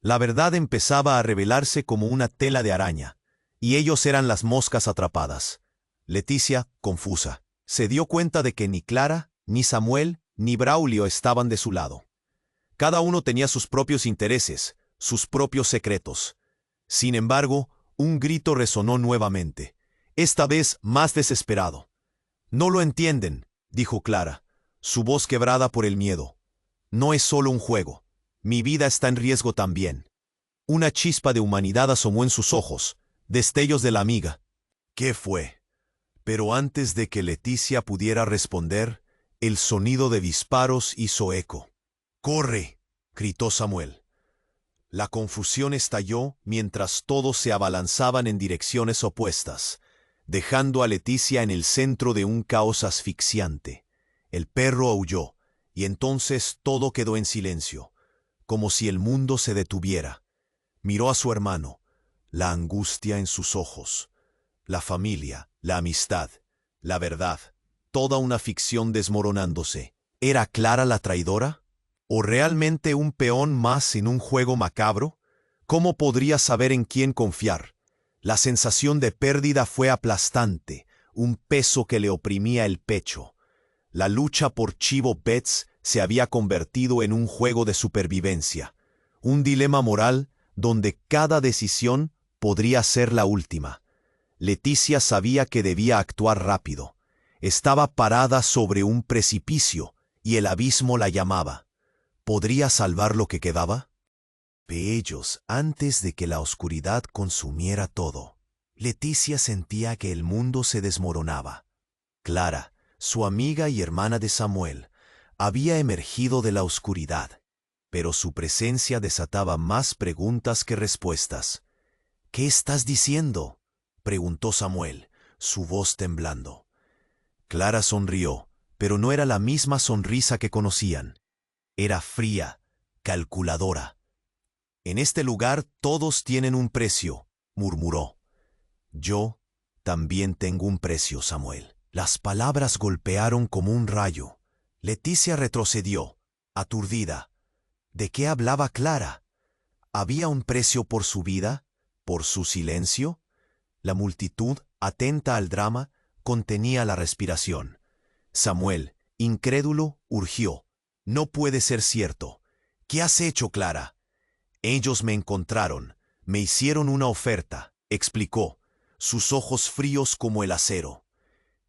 Speaker 1: La verdad empezaba a revelarse como una tela de araña, y ellos eran las moscas atrapadas. Leticia, confusa, se dio cuenta de que ni Clara, ni Samuel, ni Braulio estaban de su lado. Cada uno tenía sus propios intereses, sus propios secretos. Sin embargo, un grito resonó nuevamente, esta vez más desesperado. «No lo entienden», dijo Clara, su voz quebrada por el miedo. «No es solo un juego. Mi vida está en riesgo también». Una chispa de humanidad asomó en sus ojos, destellos de la amiga. ¿Qué fue? Pero antes de que Leticia pudiera responder, el sonido de disparos hizo eco. «¡Corre!», gritó Samuel. La confusión estalló mientras todos se abalanzaban en direcciones opuestas, dejando a Leticia en el centro de un caos asfixiante. El perro aulló, y entonces todo quedó en silencio, como si el mundo se detuviera. Miró a su hermano, la angustia en sus ojos, la familia, la amistad, la verdad. Toda una ficción desmoronándose. ¿Era Clara la traidora? ¿O realmente un peón más en un juego macabro? ¿Cómo podría saber en quién confiar? La sensación de pérdida fue aplastante, un peso que le oprimía el pecho. La lucha por Chivo Pets se había convertido en un juego de supervivencia, un dilema moral donde cada decisión podría ser la última. Leticia sabía que debía actuar rápido. Estaba parada sobre un precipicio y el abismo la llamaba. ¿Podría salvar lo que quedaba? Ellos, antes de que la oscuridad consumiera todo. Leticia sentía que el mundo se desmoronaba. Clara, su amiga y hermana de Samuel, había emergido de la oscuridad, pero su presencia desataba más preguntas que respuestas. «¿Qué estás diciendo?», preguntó Samuel, su voz temblando. Clara sonrió, pero no era la misma sonrisa que conocían. Era fría, calculadora. «En este lugar todos tienen un precio», murmuró. «Yo también tengo un precio, Samuel». Las palabras golpearon como un rayo. Leticia retrocedió, aturdida. ¿De qué hablaba Clara? ¿Había un precio por su vida? ¿Por su silencio? La multitud, atenta al drama, contenía la respiración. Samuel, incrédulo, urgió. «No puede ser cierto. ¿Qué has hecho, Clara?» «Ellos me encontraron, me hicieron una oferta», explicó, sus ojos fríos como el acero.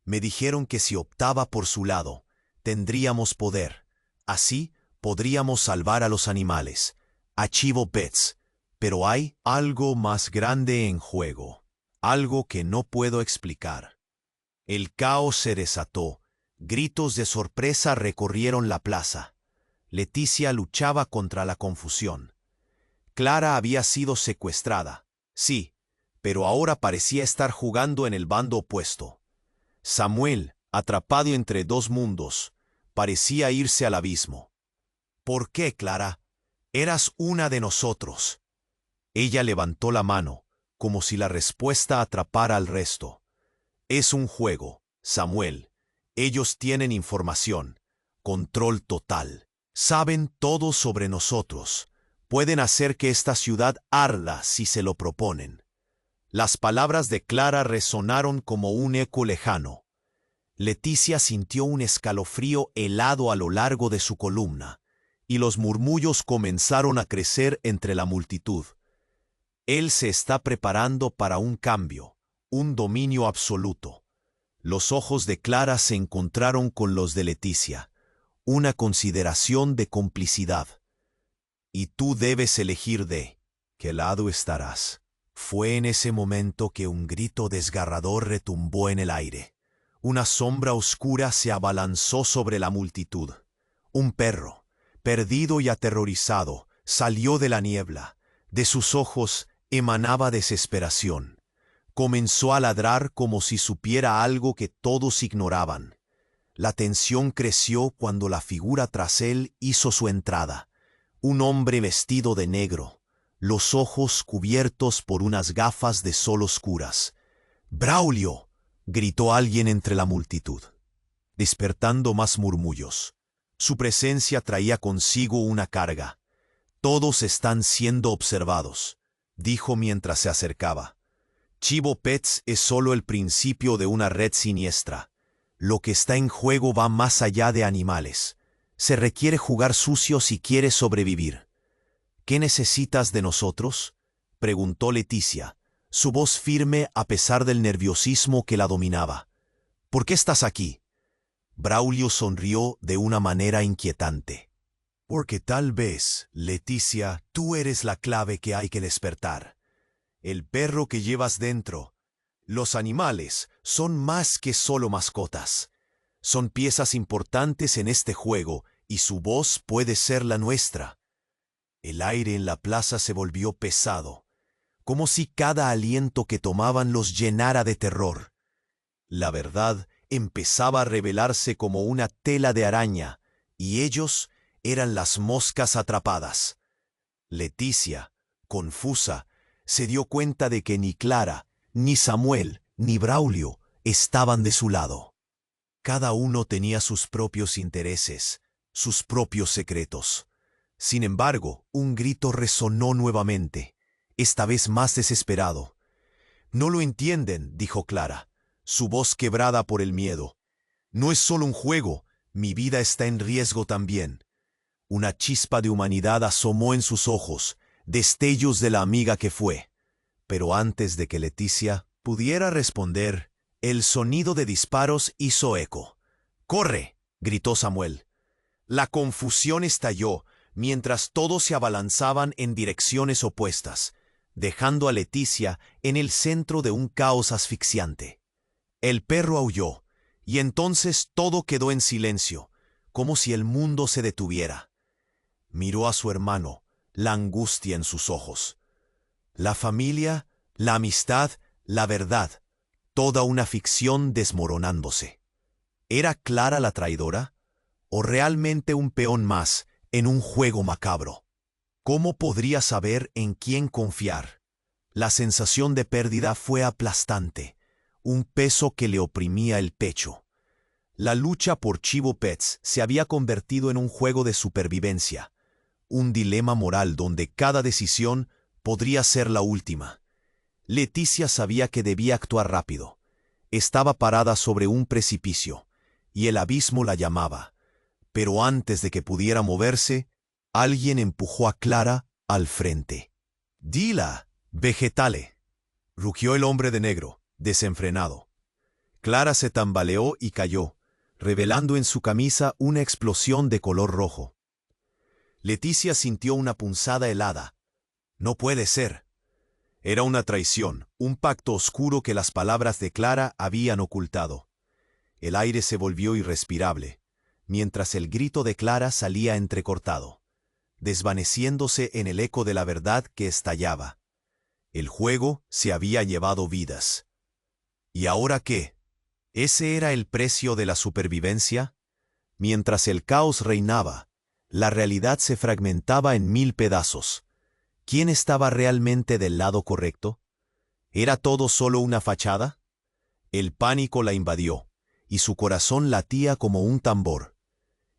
Speaker 1: «Me dijeron que si optaba por su lado, tendríamos poder. Así podríamos salvar a los animales, a Chivo Pets. Pero hay algo más grande en juego, algo que no puedo explicar». El caos se desató. Gritos de sorpresa recorrieron la plaza. Leticia luchaba contra la confusión. Clara había sido secuestrada, sí, pero ahora parecía estar jugando en el bando opuesto. Samuel, atrapado entre dos mundos, parecía irse al abismo. «¿Por qué, Clara? Eras una de nosotros». Ella levantó la mano, como si la respuesta atrapara al resto. «Es un juego, Samuel. Ellos tienen información, control total. Saben todo sobre nosotros. Pueden hacer que esta ciudad arda si se lo proponen». Las palabras de Clara resonaron como un eco lejano. Leticia sintió un escalofrío helado a lo largo de su columna, y los murmullos comenzaron a crecer entre la multitud. Él se está preparando para un cambio, un dominio absoluto. Los ojos de Clara se encontraron con los de Leticia, una consideración de complicidad. «Y tú debes elegir de qué lado estarás». Fue en ese momento que un grito desgarrador retumbó en el aire. Una sombra oscura se abalanzó sobre la multitud. Un perro, perdido y aterrorizado, salió de la niebla. De sus ojos emanaba desesperación. Comenzó a ladrar como si supiera algo que todos ignoraban. La tensión creció cuando la figura tras él hizo su entrada. Un hombre vestido de negro, los ojos cubiertos por unas gafas de sol oscuras. «¡Braulio!», gritó alguien entre la multitud, despertando más murmullos. Su presencia traía consigo una carga. «Todos están siendo observados», dijo mientras se acercaba. «Chivo Pets es solo el principio de una red siniestra. Lo que está en juego va más allá de animales. Se requiere jugar sucio si quieres sobrevivir». «¿Qué necesitas de nosotros?», preguntó Leticia, su voz firme a pesar del nerviosismo que la dominaba. «¿Por qué estás aquí?». Braulio sonrió de una manera inquietante. «Porque tal vez, Leticia, tú eres la clave que hay que despertar. El perro que llevas dentro. Los animales son más que solo mascotas. Son piezas importantes en este juego y su voz puede ser la nuestra». El aire en la plaza se volvió pesado, como si cada aliento que tomaban los llenara de terror. La verdad empezaba a revelarse como una tela de araña, y ellos eran las moscas atrapadas. Leticia, confusa, se dio cuenta de que ni Clara, ni Samuel, ni Braulio estaban de su lado. Cada uno tenía sus propios intereses, sus propios secretos. Sin embargo, un grito resonó nuevamente, esta vez más desesperado. «No lo entienden», dijo Clara, su voz quebrada por el miedo. «No es solo un juego, mi vida está en riesgo también». Una chispa de humanidad asomó en sus ojos, destellos de la amiga que fue. Pero antes de que Leticia pudiera responder, el sonido de disparos hizo eco. ¡Corre!, gritó Samuel. La confusión estalló mientras todos se abalanzaban en direcciones opuestas, dejando a Leticia en el centro de un caos asfixiante. El perro aulló, y entonces todo quedó en silencio, como si el mundo se detuviera. Miró a su hermano, la angustia en sus ojos. La familia, la amistad, la verdad, toda una ficción desmoronándose. ¿Era Clara la traidora? ¿O realmente un peón más en un juego macabro? ¿Cómo podría saber en quién confiar? La sensación de pérdida fue aplastante, un peso que le oprimía el pecho. La lucha por Chivo Pets se había convertido en un juego de supervivencia, un dilema moral donde cada decisión podría ser la última. Leticia sabía que debía actuar rápido. Estaba parada sobre un precipicio, y el abismo la llamaba. Pero antes de que pudiera moverse, alguien empujó a Clara al frente. «Dila, vegetale», rugió el hombre de negro, desenfrenado. Clara se tambaleó y cayó, revelando en su camisa una explosión de color rojo. Leticia sintió una punzada helada. No puede ser. Era una traición, un pacto oscuro que las palabras de Clara habían ocultado. El aire se volvió irrespirable, mientras el grito de Clara salía entrecortado, desvaneciéndose en el eco de la verdad que estallaba. El juego se había llevado vidas. ¿Y ahora qué? ¿Ese era el precio de la supervivencia? Mientras el caos reinaba, la realidad se fragmentaba en 1000 pedazos. ¿Quién estaba realmente del lado correcto? ¿Era todo solo una fachada? El pánico la invadió, y su corazón latía como un tambor.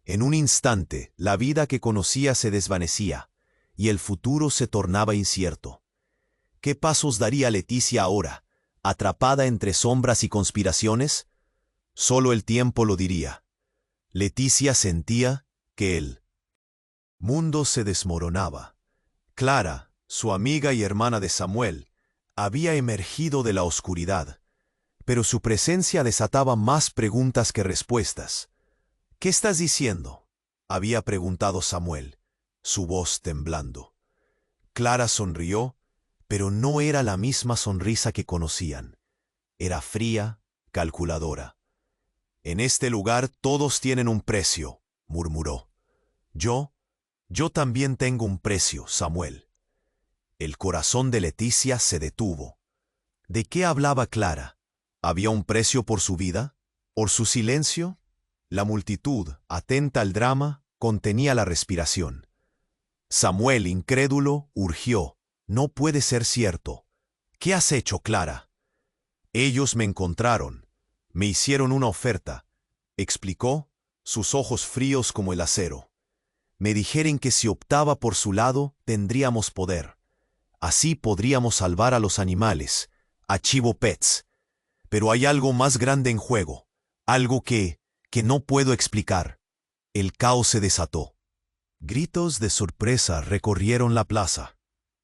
Speaker 1: En un instante, la vida que conocía se desvanecía, y el futuro se tornaba incierto. ¿Qué pasos daría Leticia ahora, atrapada entre sombras y conspiraciones? Solo el tiempo lo diría. Leticia sentía que el mundo se desmoronaba. Clara, su amiga y hermana de Samuel, había emergido de la oscuridad, pero su presencia desataba más preguntas que respuestas. «¿Qué estás diciendo?», había preguntado Samuel, su voz temblando. Clara sonrió, pero no era la misma sonrisa que conocían. Era fría, calculadora. «En este lugar todos tienen un precio», murmuró. Yo también tengo un precio, Samuel». El corazón de Leticia se detuvo. ¿De qué hablaba Clara? ¿Había un precio por su vida? ¿Por su silencio? La multitud, atenta al drama, contenía la respiración. Samuel, incrédulo, urgió: «No puede ser cierto. ¿Qué has hecho, Clara?» «Ellos me encontraron. Me hicieron una oferta», explicó, sus ojos fríos como el acero. «Me dijeron que si optaba por su lado, tendríamos poder. Así podríamos salvar a los animales, a Chivo Pets. Pero hay algo más grande en juego, algo que no puedo explicar». El caos se desató. Gritos de sorpresa recorrieron la plaza.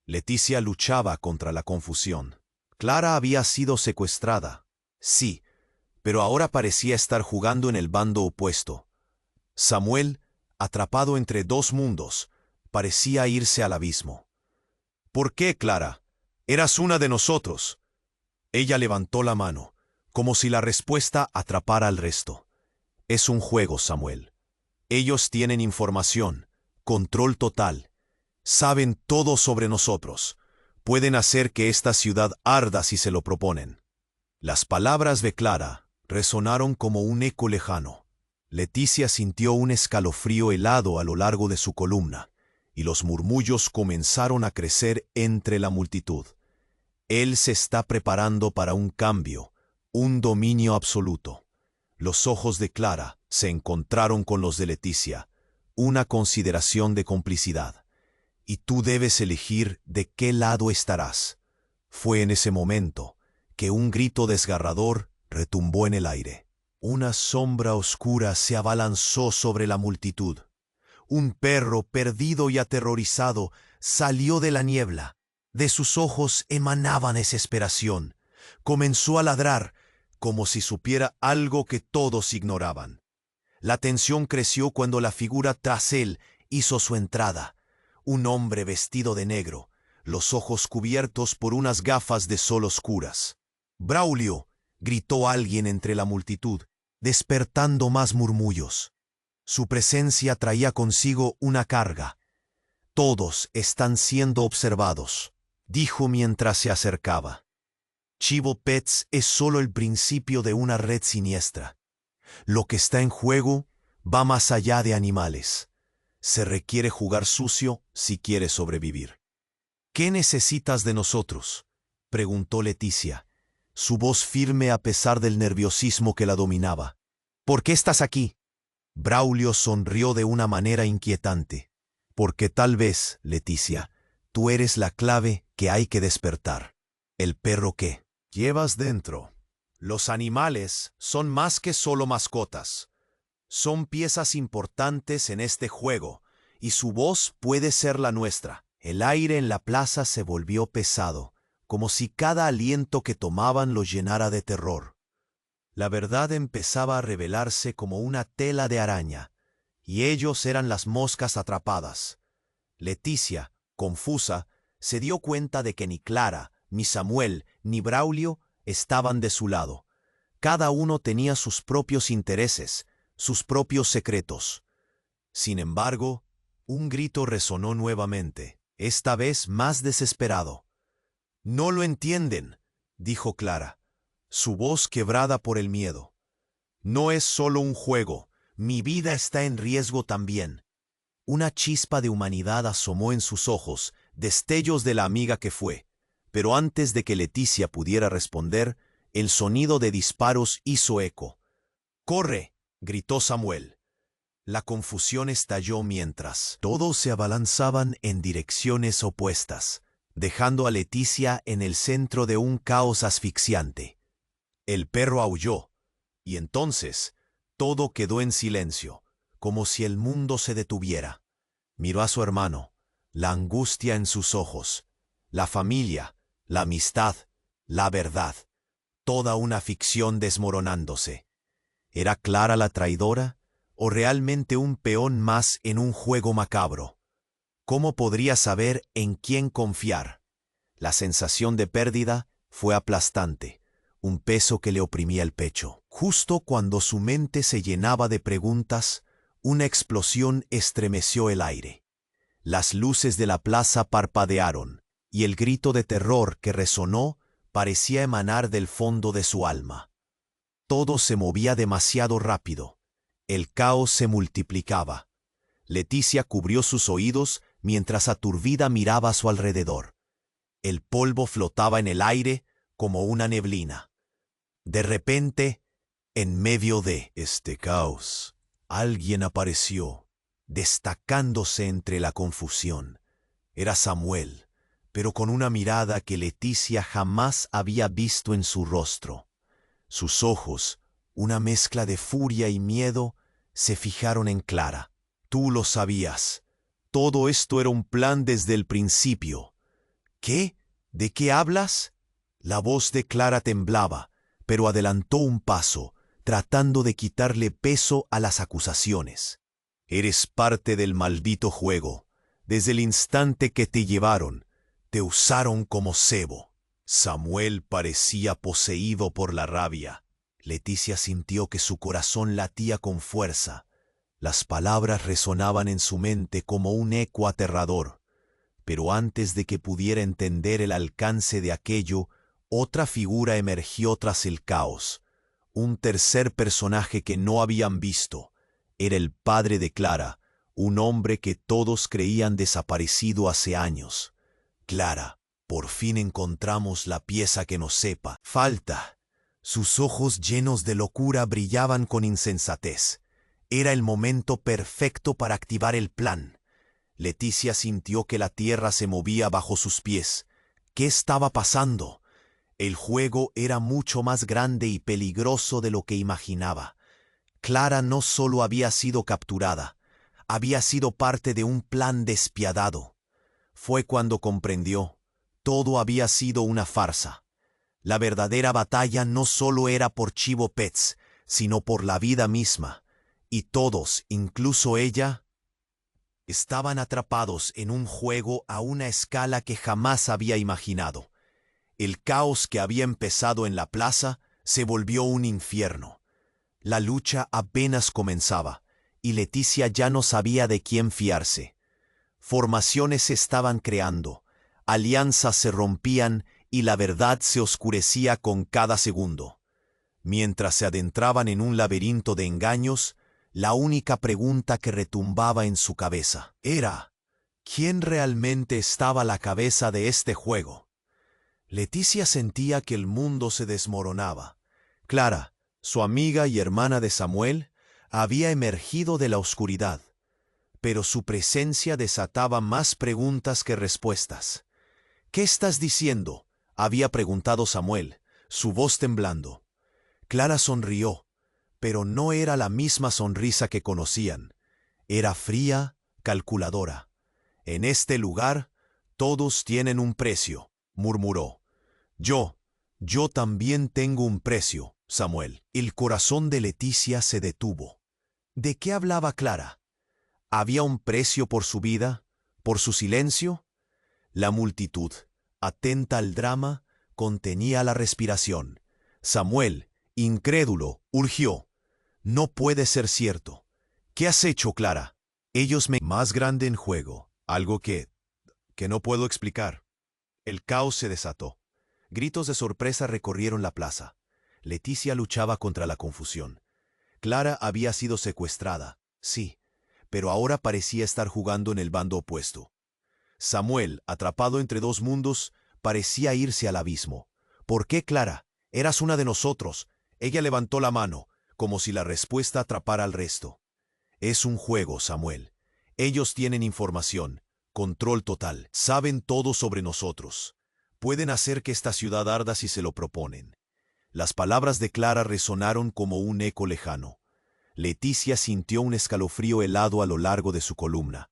Speaker 1: Leticia luchaba contra la confusión. Clara había sido secuestrada, sí, pero ahora parecía estar jugando en el bando opuesto. Samuel, atrapado entre dos mundos, parecía irse al abismo. «¿Por qué, Clara? Eras una de nosotros». Ella levantó la mano, como si la respuesta atrapara al resto. «Es un juego, Samuel. Ellos tienen información, control total. Saben todo sobre nosotros. Pueden hacer que esta ciudad arda si se lo proponen». Las palabras de Clara resonaron como un eco lejano. Leticia sintió un escalofrío helado a lo largo de su columna, y los murmullos comenzaron a crecer entre la multitud. Él se está preparando para un cambio, un dominio absoluto. Los ojos de Clara se encontraron con los de Leticia, una consideración de complicidad. «Y tú debes elegir de qué lado estarás». Fue en ese momento que un grito desgarrador retumbó en el aire. Una sombra oscura se abalanzó sobre la multitud. Un perro, perdido y aterrorizado, salió de la niebla. De sus ojos emanaba desesperación. Comenzó a ladrar, como si supiera algo que todos ignoraban. La tensión creció cuando la figura tras él hizo su entrada. Un hombre vestido de negro, los ojos cubiertos por unas gafas de sol oscuras. «¡Braulio!», gritó alguien entre la multitud, despertando más murmullos. Su presencia traía consigo una carga. «Todos están siendo observados», dijo mientras se acercaba. Chivo Pets es solo el principio de una red siniestra. Lo que está en juego va más allá de animales. Se requiere jugar sucio si quieres sobrevivir. «¿Qué necesitas de nosotros?», preguntó Leticia, su voz firme a pesar del nerviosismo que la dominaba. «¿Por qué estás aquí?». Braulio sonrió de una manera inquietante. «Porque tal vez, Leticia, tú eres la clave que hay que despertar. ¿El perro qué llevas dentro? Los animales son más que solo mascotas. Son piezas importantes en este juego, y su voz puede ser la nuestra». El aire en la plaza se volvió pesado, como si cada aliento que tomaban los llenara de terror. La verdad empezaba a revelarse como una tela de araña, y ellos eran las moscas atrapadas. Leticia, confusa, se dio cuenta de que ni Clara, ni Samuel, ni Braulio estaban de su lado. Cada uno tenía sus propios intereses, sus propios secretos. Sin embargo, un grito resonó nuevamente, esta vez más desesperado. «No lo entienden», dijo Clara, su voz quebrada por el miedo. «No es solo un juego, mi vida está en riesgo también». Una chispa de humanidad asomó en sus ojos, destellos de la amiga que fue. Pero antes de que Leticia pudiera responder, el sonido de disparos hizo eco. «¡Corre!», gritó Samuel. La confusión estalló mientras todos se abalanzaban en direcciones opuestas, dejando a Leticia en el centro de un caos asfixiante. El perro aulló, y entonces todo quedó en silencio, como si el mundo se detuviera. Miró a su hermano, la angustia en sus ojos, la familia, la amistad, la verdad, toda una ficción desmoronándose. ¿Era Clara la traidora o realmente un peón más en un juego macabro? ¿Cómo podría saber en quién confiar? La sensación de pérdida fue aplastante, un peso que le oprimía el pecho. Justo cuando su mente se llenaba de preguntas, una explosión estremeció el aire. Las luces de la plaza parpadearon, y el grito de terror que resonó parecía emanar del fondo de su alma. Todo se movía demasiado rápido. El caos se multiplicaba. Leticia cubrió sus oídos mientras aturdida miraba a su alrededor. El polvo flotaba en el aire como una neblina. De repente, en medio de este caos, alguien apareció, destacándose entre la confusión. Era Samuel, pero con una mirada que Leticia jamás había visto en su rostro. Sus ojos, una mezcla de furia y miedo, se fijaron en Clara. «Tú lo sabías. Todo esto era un plan desde el principio». «¿Qué? ¿De qué hablas?». La voz de Clara temblaba, pero adelantó un paso, tratando de quitarle peso a las acusaciones. «Eres parte del maldito juego. Desde el instante que te llevaron, te usaron como cebo». Samuel parecía poseído por la rabia. Leticia sintió que su corazón latía con fuerza. Las palabras resonaban en su mente como un eco aterrador. Pero antes de que pudiera entender el alcance de aquello, otra figura emergió tras el caos. Un tercer personaje que no habían visto. Era el padre de Clara, un hombre que todos creían desaparecido hace años. «Clara, por fin encontramos la pieza que nos sepa. Falta». Sus ojos llenos de locura brillaban con insensatez. Era el momento perfecto para activar el plan. Leticia sintió que la tierra se movía bajo sus pies. ¿Qué estaba pasando? El juego era mucho más grande y peligroso de lo que imaginaba. Clara no solo había sido capturada, había sido parte de un plan despiadado. Fue cuando comprendió. todo había sido una farsa. La verdadera batalla no solo era por Chivo Pets, sino por la vida misma. Y todos, incluso ella, estaban atrapados en un juego a una escala que jamás había imaginado. El caos que había empezado en la plaza se volvió un infierno. La lucha apenas comenzaba, y Leticia ya no sabía de quién fiarse. Formaciones se estaban creando, alianzas se rompían y la verdad se oscurecía con cada segundo. Mientras se adentraban en un laberinto de engaños, la única pregunta que retumbaba en su cabeza era: ¿quién realmente estaba a la cabeza de este juego? Leticia sentía que el mundo se desmoronaba. Clara, su amiga y hermana de Samuel, había emergido de la oscuridad, pero su presencia desataba más preguntas que respuestas. «¿Qué estás diciendo?», había preguntado Samuel, su voz temblando. Clara sonrió, pero no era la misma sonrisa que conocían. Era fría, calculadora. «En este lugar, todos tienen un precio», murmuró. Yo también tengo un precio, Samuel». El corazón de Leticia se detuvo. ¿De qué hablaba Clara? ¿Había un precio por su vida? ¿Por su silencio? La multitud, atenta al drama, contenía la respiración. Samuel, incrédulo, urgió: «No puede ser cierto. ¿Qué has hecho, Clara?» «Ellos me...» «Más grande en juego, algo que no puedo explicar». El caos se desató. Gritos de sorpresa recorrieron la plaza. Leticia luchaba contra la confusión. Clara había sido secuestrada, sí, pero ahora parecía estar jugando en el bando opuesto. Samuel, atrapado entre dos mundos, parecía irse al abismo. «¿Por qué, Clara? Eras una de nosotros». Ella levantó la mano, como si la respuesta atrapara al resto. «Es un juego, Samuel. Ellos tienen información, control total, saben todo sobre nosotros. Pueden hacer que esta ciudad arda si se lo proponen». Las palabras de Clara resonaron como un eco lejano. Leticia sintió un escalofrío helado a lo largo de su columna.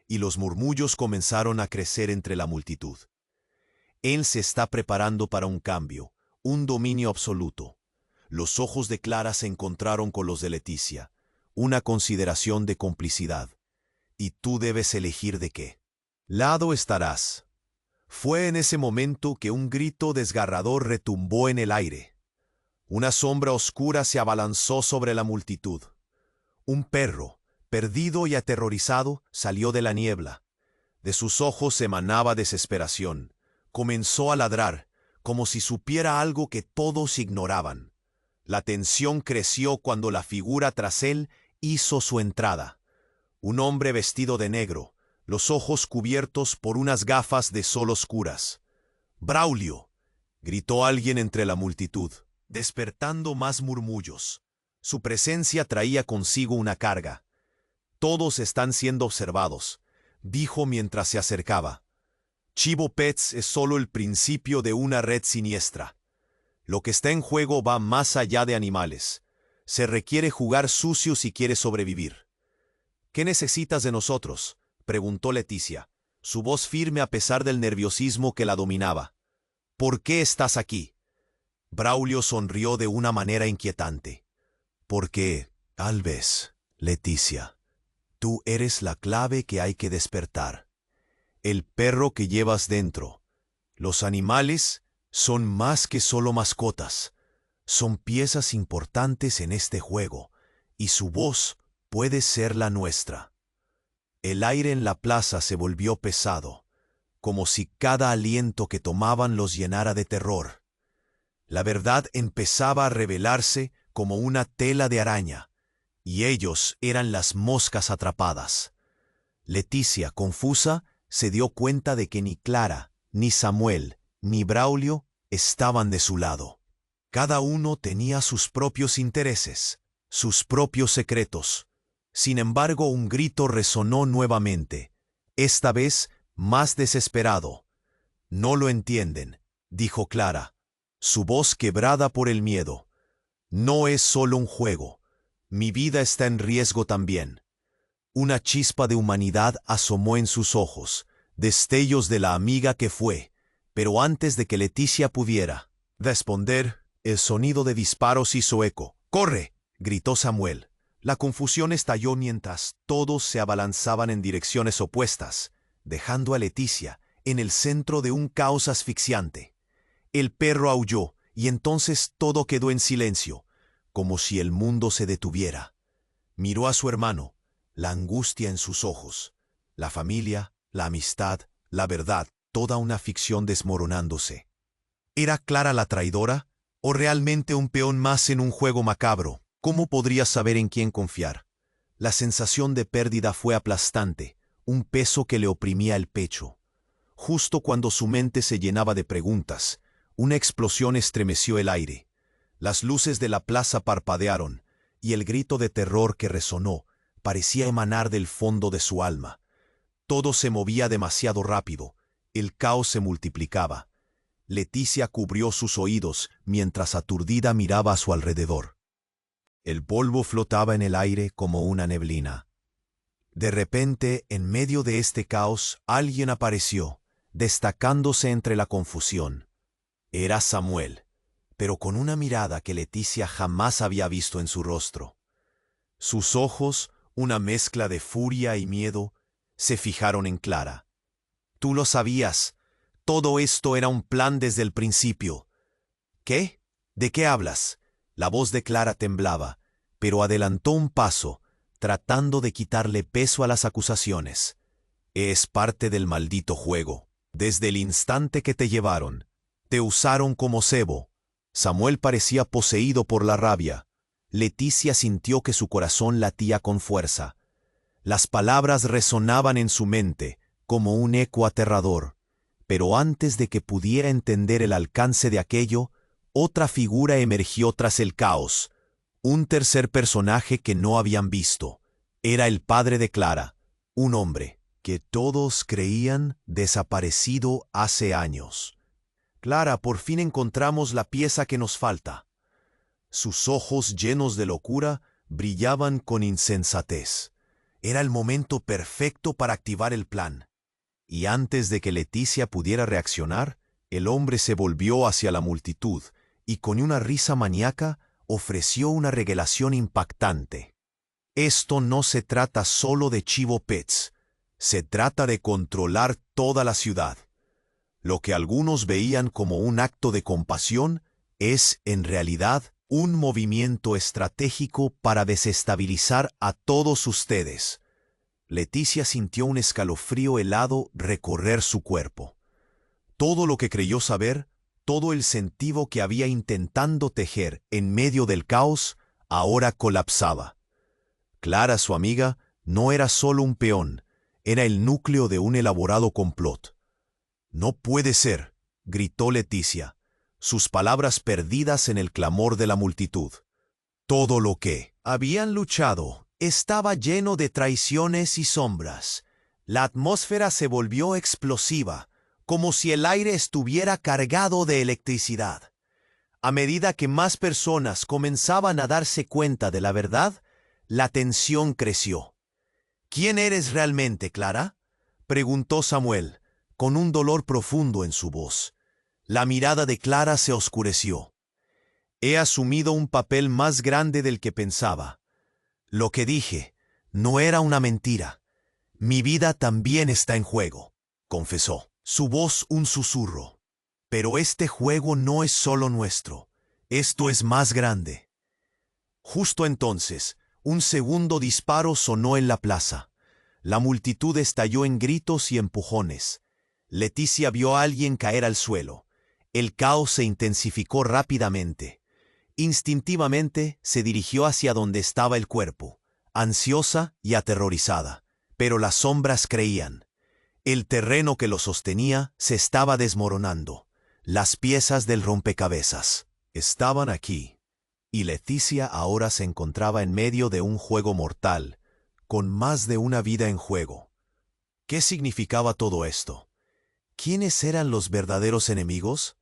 Speaker 1: Y los murmullos comenzaron a crecer entre la multitud. «Él se está preparando para un cambio, un dominio absoluto». Los ojos de Clara se encontraron con los de Leticia. Una consideración de complicidad. «Y tú debes elegir de qué lado estarás». Fue en ese momento que un grito desgarrador retumbó en el aire. Una sombra oscura se abalanzó sobre la multitud. Un perro, perdido y aterrorizado, salió de la niebla. De sus ojos emanaba desesperación. Comenzó a ladrar, como si supiera algo que todos ignoraban. La tensión creció cuando la figura tras él hizo su entrada. Un hombre vestido de negro, los ojos cubiertos por unas gafas de sol oscuras. «¡Braulio!», gritó alguien entre la multitud, despertando más murmullos. Su presencia traía consigo una carga. «Todos están siendo observados», dijo mientras se acercaba. «Chivo Pets es solo el principio de una red siniestra. Lo que está en juego va más allá de animales. Se requiere jugar sucio si quieres sobrevivir». «¿Qué necesitas de nosotros?», preguntó Leticia, su voz firme a pesar del nerviosismo que la dominaba. «¿Por qué estás aquí?». Braulio sonrió de una manera inquietante. «Porque, tal vez, Leticia, tú eres la clave que hay que despertar. El perro que llevas dentro. Los animales son más que solo mascotas. Son piezas importantes en este juego, y su voz puede ser la nuestra». El aire en la plaza se volvió pesado, como si cada aliento que tomaban los llenara de terror. La verdad empezaba a revelarse como una tela de araña, y ellos eran las moscas atrapadas. Leticia, confusa, se dio cuenta de que ni Clara, ni Samuel, ni Braulio estaban de su lado. Cada uno tenía sus propios intereses, sus propios secretos. Sin embargo, un grito resonó nuevamente, esta vez más desesperado. «No lo entienden», dijo Clara, su voz quebrada por el miedo. «No es solo un juego. Mi vida está en riesgo también». Una chispa de humanidad asomó en sus ojos, destellos de la amiga que fue, Pero antes de que Leticia pudiera responder, el sonido de disparos hizo eco. ¡Corre!, gritó Samuel. La confusión estalló mientras todos se abalanzaban en direcciones opuestas, dejando a Leticia en el centro de un caos asfixiante. El perro aulló y entonces todo quedó en silencio, como si el mundo se detuviera. Miró a su hermano, la angustia en sus ojos, la familia, la amistad, la verdad, toda una ficción desmoronándose. ¿Era Clara la traidora o realmente un peón más en un juego macabro? ¿Cómo podría saber en quién confiar? La sensación de pérdida fue aplastante, un peso que le oprimía el pecho. Justo cuando su mente se llenaba de preguntas, una explosión estremeció el aire. Las luces de la plaza parpadearon, y el grito de terror que resonó parecía emanar del fondo de su alma. Todo se movía demasiado rápido, el caos se multiplicaba. Leticia cubrió sus oídos mientras aturdida miraba a su alrededor. El polvo flotaba en el aire como una neblina. De repente, en medio de este caos, alguien apareció, destacándose entre la confusión. Era Samuel, pero con una mirada que Leticia jamás había visto en su rostro. Sus ojos, una mezcla de furia y miedo, se fijaron en Clara. «Tú lo sabías. Todo esto era un plan desde el principio». «¿Qué? ¿De qué hablas?». La voz de Clara temblaba, pero adelantó un paso, tratando de quitarle peso a las acusaciones. «Es parte del maldito juego. Desde el instante que te llevaron, te usaron como cebo». Samuel parecía poseído por la rabia. Leticia sintió que su corazón latía con fuerza. Las palabras resonaban en su mente como un eco aterrador, pero antes de que pudiera entender el alcance de aquello, otra figura emergió tras el caos. Un tercer personaje que no habían visto. Era el padre de Clara, un hombre que todos creían desaparecido hace años. «Clara, por fin encontramos la pieza que nos falta». Sus ojos llenos de locura brillaban con insensatez. Era el momento perfecto para activar el plan. Y antes de que Leticia pudiera reaccionar, el hombre se volvió hacia la multitud y con una risa maníaca ofreció una revelación impactante. «Esto no se trata solo de Chivo Pets, se trata de controlar toda la ciudad. Lo que algunos veían como un acto de compasión es, en realidad, un movimiento estratégico para desestabilizar a todos ustedes». Leticia sintió un escalofrío helado recorrer su cuerpo. Todo lo que creyó saber, todo el sentido que había intentando tejer en medio del caos, ahora colapsaba. Clara, su amiga, no era solo un peón, era el núcleo de un elaborado complot. «No puede ser», gritó Leticia, sus palabras perdidas en el clamor de la multitud. Todo lo que habían luchado estaba lleno de traiciones y sombras. La atmósfera se volvió explosiva, como si el aire estuviera cargado de electricidad. A medida que más personas comenzaban a darse cuenta de la verdad, la tensión creció. «¿Quién eres realmente, Clara?», preguntó Samuel, con un dolor profundo en su voz. La mirada de Clara se oscureció. «He asumido un papel más grande del que pensaba. Lo que dije no era una mentira. Mi vida también está en juego», confesó, su voz un susurro. «Pero este juego no es solo nuestro. Esto es más grande». Justo entonces, un segundo disparo sonó en la plaza. La multitud estalló en gritos y empujones. Leticia vio a alguien caer al suelo. El caos se intensificó rápidamente. Instintivamente se dirigió hacia donde estaba el cuerpo, ansiosa y aterrorizada, pero las sombras creían. El terreno que lo sostenía se estaba desmoronando. Las piezas del rompecabezas estaban aquí, y Leticia ahora se encontraba en medio de un juego mortal, con más de una vida en juego. ¿Qué significaba todo esto? ¿Quiénes eran los verdaderos enemigos?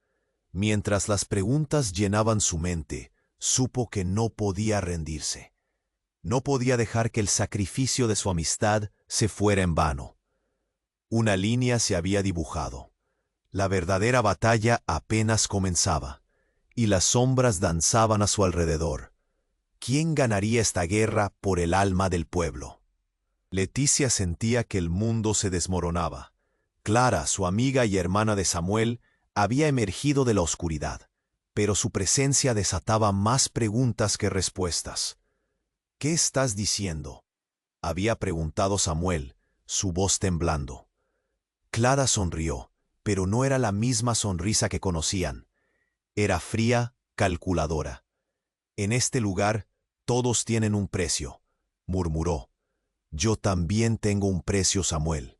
Speaker 1: Mientras las preguntas llenaban su mente, supo que no podía rendirse. No podía dejar que el sacrificio de su amistad se fuera en vano. Una línea se había dibujado. La verdadera batalla apenas comenzaba, y las sombras danzaban a su alrededor. ¿Quién ganaría esta guerra por el alma del pueblo? Leticia sentía que el mundo se desmoronaba. Clara, su amiga y hermana de Samuel, había emergido de la oscuridad, pero su presencia desataba más preguntas que respuestas. «¿Qué estás diciendo?», había preguntado Samuel, su voz temblando. Clara sonrió, pero no era la misma sonrisa que conocían. Era fría, calculadora. «En este lugar, todos tienen un precio», murmuró. «Yo también tengo un precio, Samuel».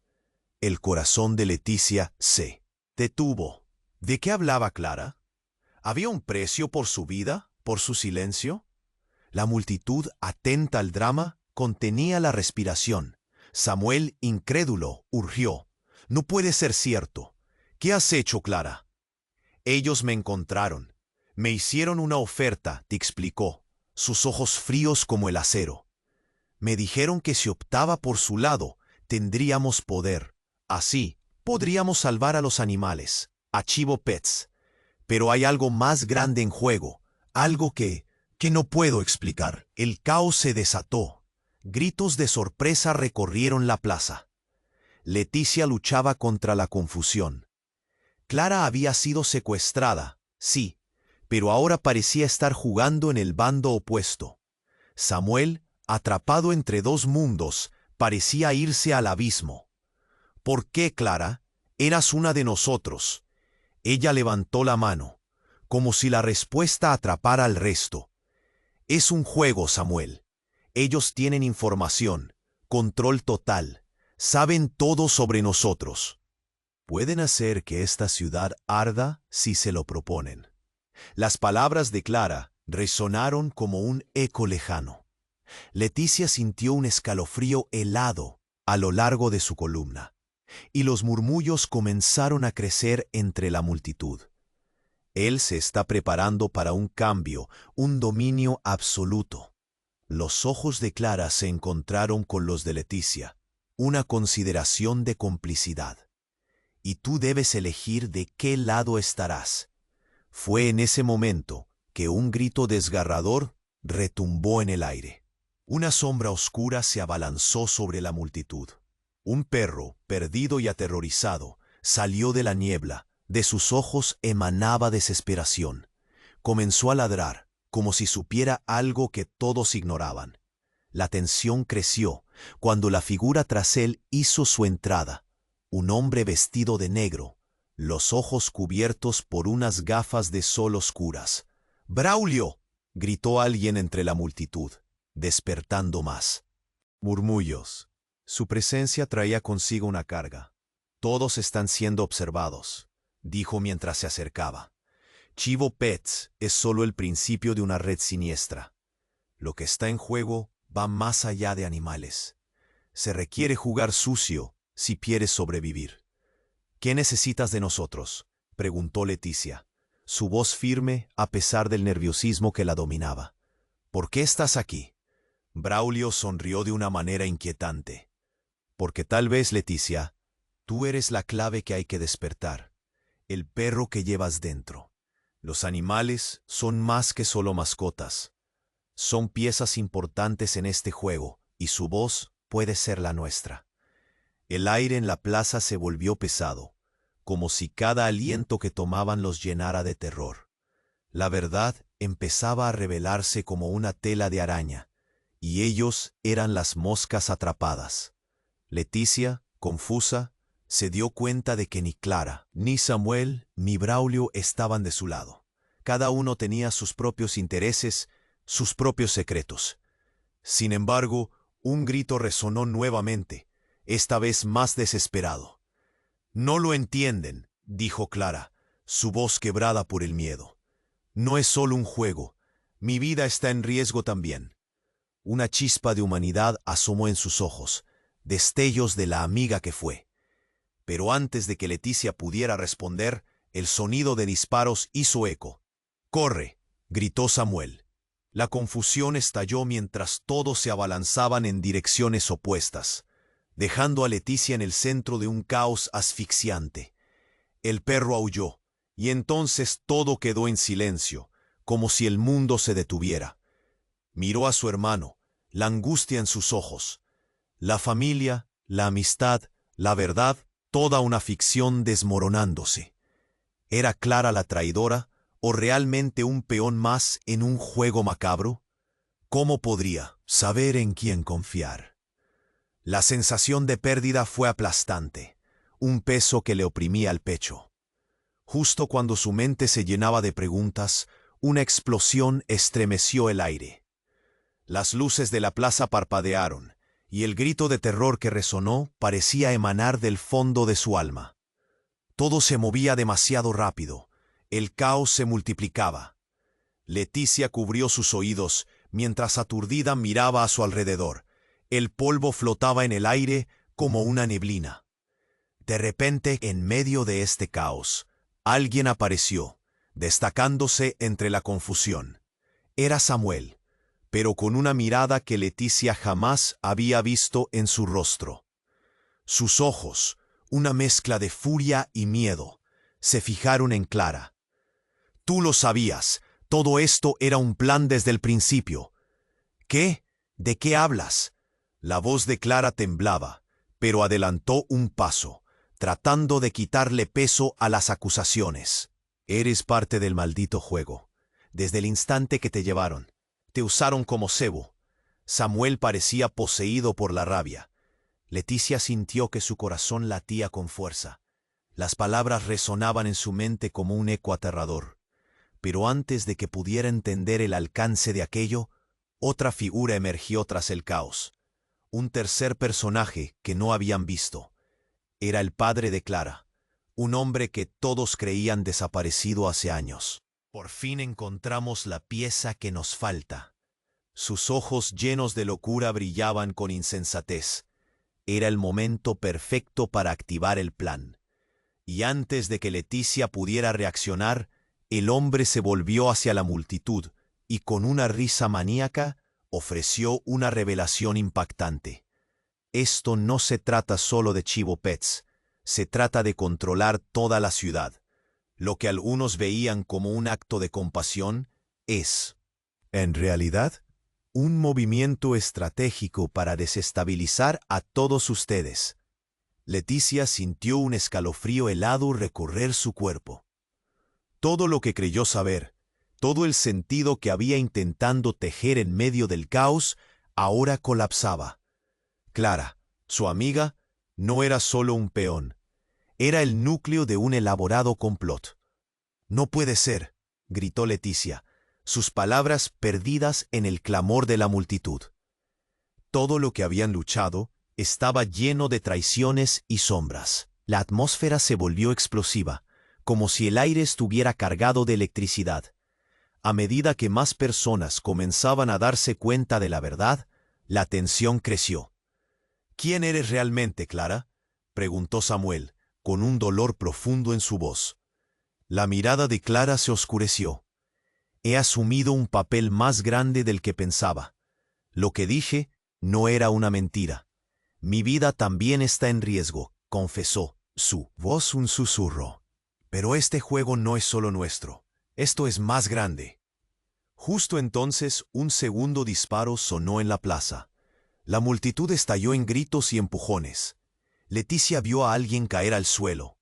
Speaker 1: El corazón de Leticia se detuvo. ¿De qué hablaba Clara? ¿Había un precio por su vida, por su silencio? La multitud, atenta al drama, contenía la respiración. Samuel, incrédulo, urgió. «No puede ser cierto. ¿Qué has hecho, Clara?» «Ellos me encontraron. Me hicieron una oferta», te explicó, sus ojos fríos como el acero. «Me dijeron que si optaba por su lado, tendríamos poder. Así, podríamos salvar a los animales, a Chivo Pets. Pero hay algo más grande en juego, algo que no puedo explicar». El caos se desató. Gritos de sorpresa recorrieron la plaza. Leticia luchaba contra la confusión. Clara había sido secuestrada, sí, pero ahora parecía estar jugando en el bando opuesto. Samuel, atrapado entre dos mundos, parecía irse al abismo. «¿Por qué, Clara? Eras una de nosotros». Ella levantó la mano, como si la respuesta atrapara al resto. «Es un juego, Samuel. Ellos tienen información, control total, saben todo sobre nosotros. Pueden hacer que esta ciudad arda si se lo proponen». Las palabras de Clara resonaron como un eco lejano. Leticia sintió un escalofrío helado a lo largo de su columna, y los murmullos comenzaron a crecer entre la multitud. Él se está preparando para un cambio, un dominio absoluto. Los ojos de Clara se encontraron con los de Leticia, una consideración de complicidad. «Y tú debes elegir de qué lado estarás». Fue en ese momento que un grito desgarrador retumbó en el aire. Una sombra oscura se abalanzó sobre la multitud. Un perro, perdido y aterrorizado, salió de la niebla. De sus ojos emanaba desesperación. Comenzó a ladrar, como si supiera algo que todos ignoraban. La tensión creció cuando la figura tras él hizo su entrada. Un hombre vestido de negro, los ojos cubiertos por unas gafas de sol oscuras. «¡Braulio!», gritó alguien entre la multitud, despertando más. Murmullos. Su presencia traía consigo una carga. «Todos están siendo observados», dijo mientras se acercaba. «Chivo Pets es solo el principio de una red siniestra. Lo que está en juego va más allá de animales. Se requiere jugar sucio si quieres sobrevivir». «¿Qué necesitas de nosotros?», preguntó Leticia, su voz firme a pesar del nerviosismo que la dominaba. «¿Por qué estás aquí?». Braulio sonrió de una manera inquietante. «Porque tal vez, Leticia, tú eres la clave que hay que despertar, el perro que llevas dentro. Los animales son más que solo mascotas. Son piezas importantes en este juego, y su voz puede ser la nuestra». El aire en la plaza se volvió pesado, como si cada aliento que tomaban los llenara de terror. La verdad empezaba a revelarse como una tela de araña, y ellos eran las moscas atrapadas. Leticia, confusa, se dio cuenta de que ni Clara, ni Samuel, ni Braulio estaban de su lado. Cada uno tenía sus propios intereses, sus propios secretos. Sin embargo, un grito resonó nuevamente, esta vez más desesperado. «No lo entienden», dijo Clara, su voz quebrada por el miedo. «No es solo un juego. Mi vida está en riesgo también». Una chispa de humanidad asomó en sus ojos, destellos de la amiga que fue. Pero antes de que Leticia pudiera responder, el sonido de disparos hizo eco. «¡Corre!», gritó Samuel. La confusión estalló mientras todos se abalanzaban en direcciones opuestas, dejando a Leticia en el centro de un caos asfixiante. El perro aulló, y entonces todo quedó en silencio, como si el mundo se detuviera. Miró a su hermano, la angustia en sus ojos. La familia, la amistad, la verdad, toda una ficción desmoronándose. ¿Era Clara la traidora o realmente un peón más en un juego macabro? ¿Cómo podría saber en quién confiar? La sensación de pérdida fue aplastante, un peso que le oprimía el pecho. Justo cuando su mente se llenaba de preguntas, una explosión estremeció el aire. Las luces de la plaza parpadearon, y el grito de terror que resonó parecía emanar del fondo de su alma. Todo se movía demasiado rápido, el caos se multiplicaba. Leticia cubrió sus oídos, mientras aturdida miraba a su alrededor. El polvo flotaba en el aire como una neblina. De repente, en medio de este caos, alguien apareció, destacándose entre la confusión. Era Samuel, pero con una mirada que Leticia jamás había visto en su rostro. Sus ojos, una mezcla de furia y miedo, se fijaron en Clara. «Tú lo sabías, todo esto era un plan desde el principio». «¿Qué? ¿De qué hablas?» La voz de Clara temblaba, pero adelantó un paso, tratando de quitarle peso a las acusaciones. «Eres parte del maldito juego. Desde el instante que te llevaron, te usaron como cebo». Samuel parecía poseído por la rabia. Leticia sintió que su corazón latía con fuerza. Las palabras resonaban en su mente como un eco aterrador. Pero antes de que pudiera entender el alcance de aquello, otra figura emergió tras el caos. Un tercer personaje que no habían visto. Era el padre de Clara, un hombre que todos creían desaparecido hace años. Por fin encontramos la pieza que nos falta. Sus ojos llenos de locura brillaban con insensatez. Era el momento perfecto para activar el plan. Y antes de que Leticia pudiera reaccionar, el hombre se volvió hacia la multitud y con una risa maníaca ofreció una revelación impactante. Esto no se trata solo de Chivo Pets, se trata de controlar toda la ciudad. Lo que algunos veían como un acto de compasión es, en realidad, un movimiento estratégico para desestabilizar a todos ustedes. Leticia sintió un escalofrío helado recorrer su cuerpo. Todo lo que creyó saber, todo el sentido que había intentando tejer en medio del caos, ahora colapsaba. Clara, su amiga, no era solo un peón. Era el núcleo de un elaborado complot. «No puede ser», gritó Leticia, sus palabras perdidas en el clamor de la multitud. Todo lo que habían luchado estaba lleno de traiciones y sombras. La atmósfera se volvió explosiva, como si el aire estuviera cargado de electricidad. A medida que más personas comenzaban a darse cuenta de la verdad, la tensión creció. «¿Quién eres realmente, Clara?», preguntó Samuel, con un dolor profundo en su voz. La mirada de Clara se oscureció. «He asumido un papel más grande del que pensaba. Lo que dije no era una mentira. Mi vida también está en riesgo», confesó, su voz un susurro. «Pero este juego no es solo nuestro. Esto es más grande». Justo entonces un segundo disparo sonó en la plaza. La multitud estalló en gritos y empujones. Leticia vio a alguien caer al suelo.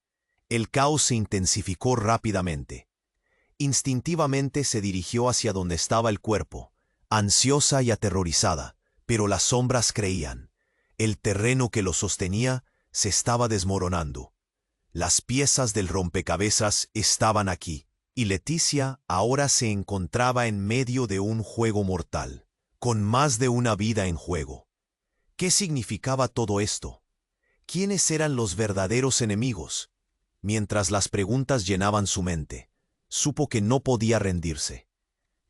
Speaker 1: El caos se intensificó rápidamente. Instintivamente se dirigió hacia donde estaba el cuerpo, ansiosa y aterrorizada, pero las sombras creían. El terreno que lo sostenía se estaba desmoronando. Las piezas del rompecabezas estaban aquí, y Leticia ahora se encontraba en medio de un juego mortal, con más de una vida en juego. ¿Qué significaba todo esto? ¿Quiénes eran los verdaderos enemigos? Mientras las preguntas llenaban su mente, supo que no podía rendirse.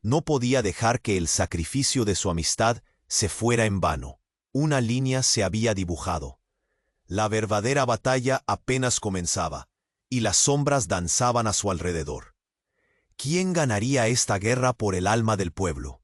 Speaker 1: No podía dejar que el sacrificio de su amistad se fuera en vano. Una línea se había dibujado. La verdadera batalla apenas comenzaba, y las sombras danzaban a su alrededor. ¿Quién ganaría esta guerra por el alma del pueblo?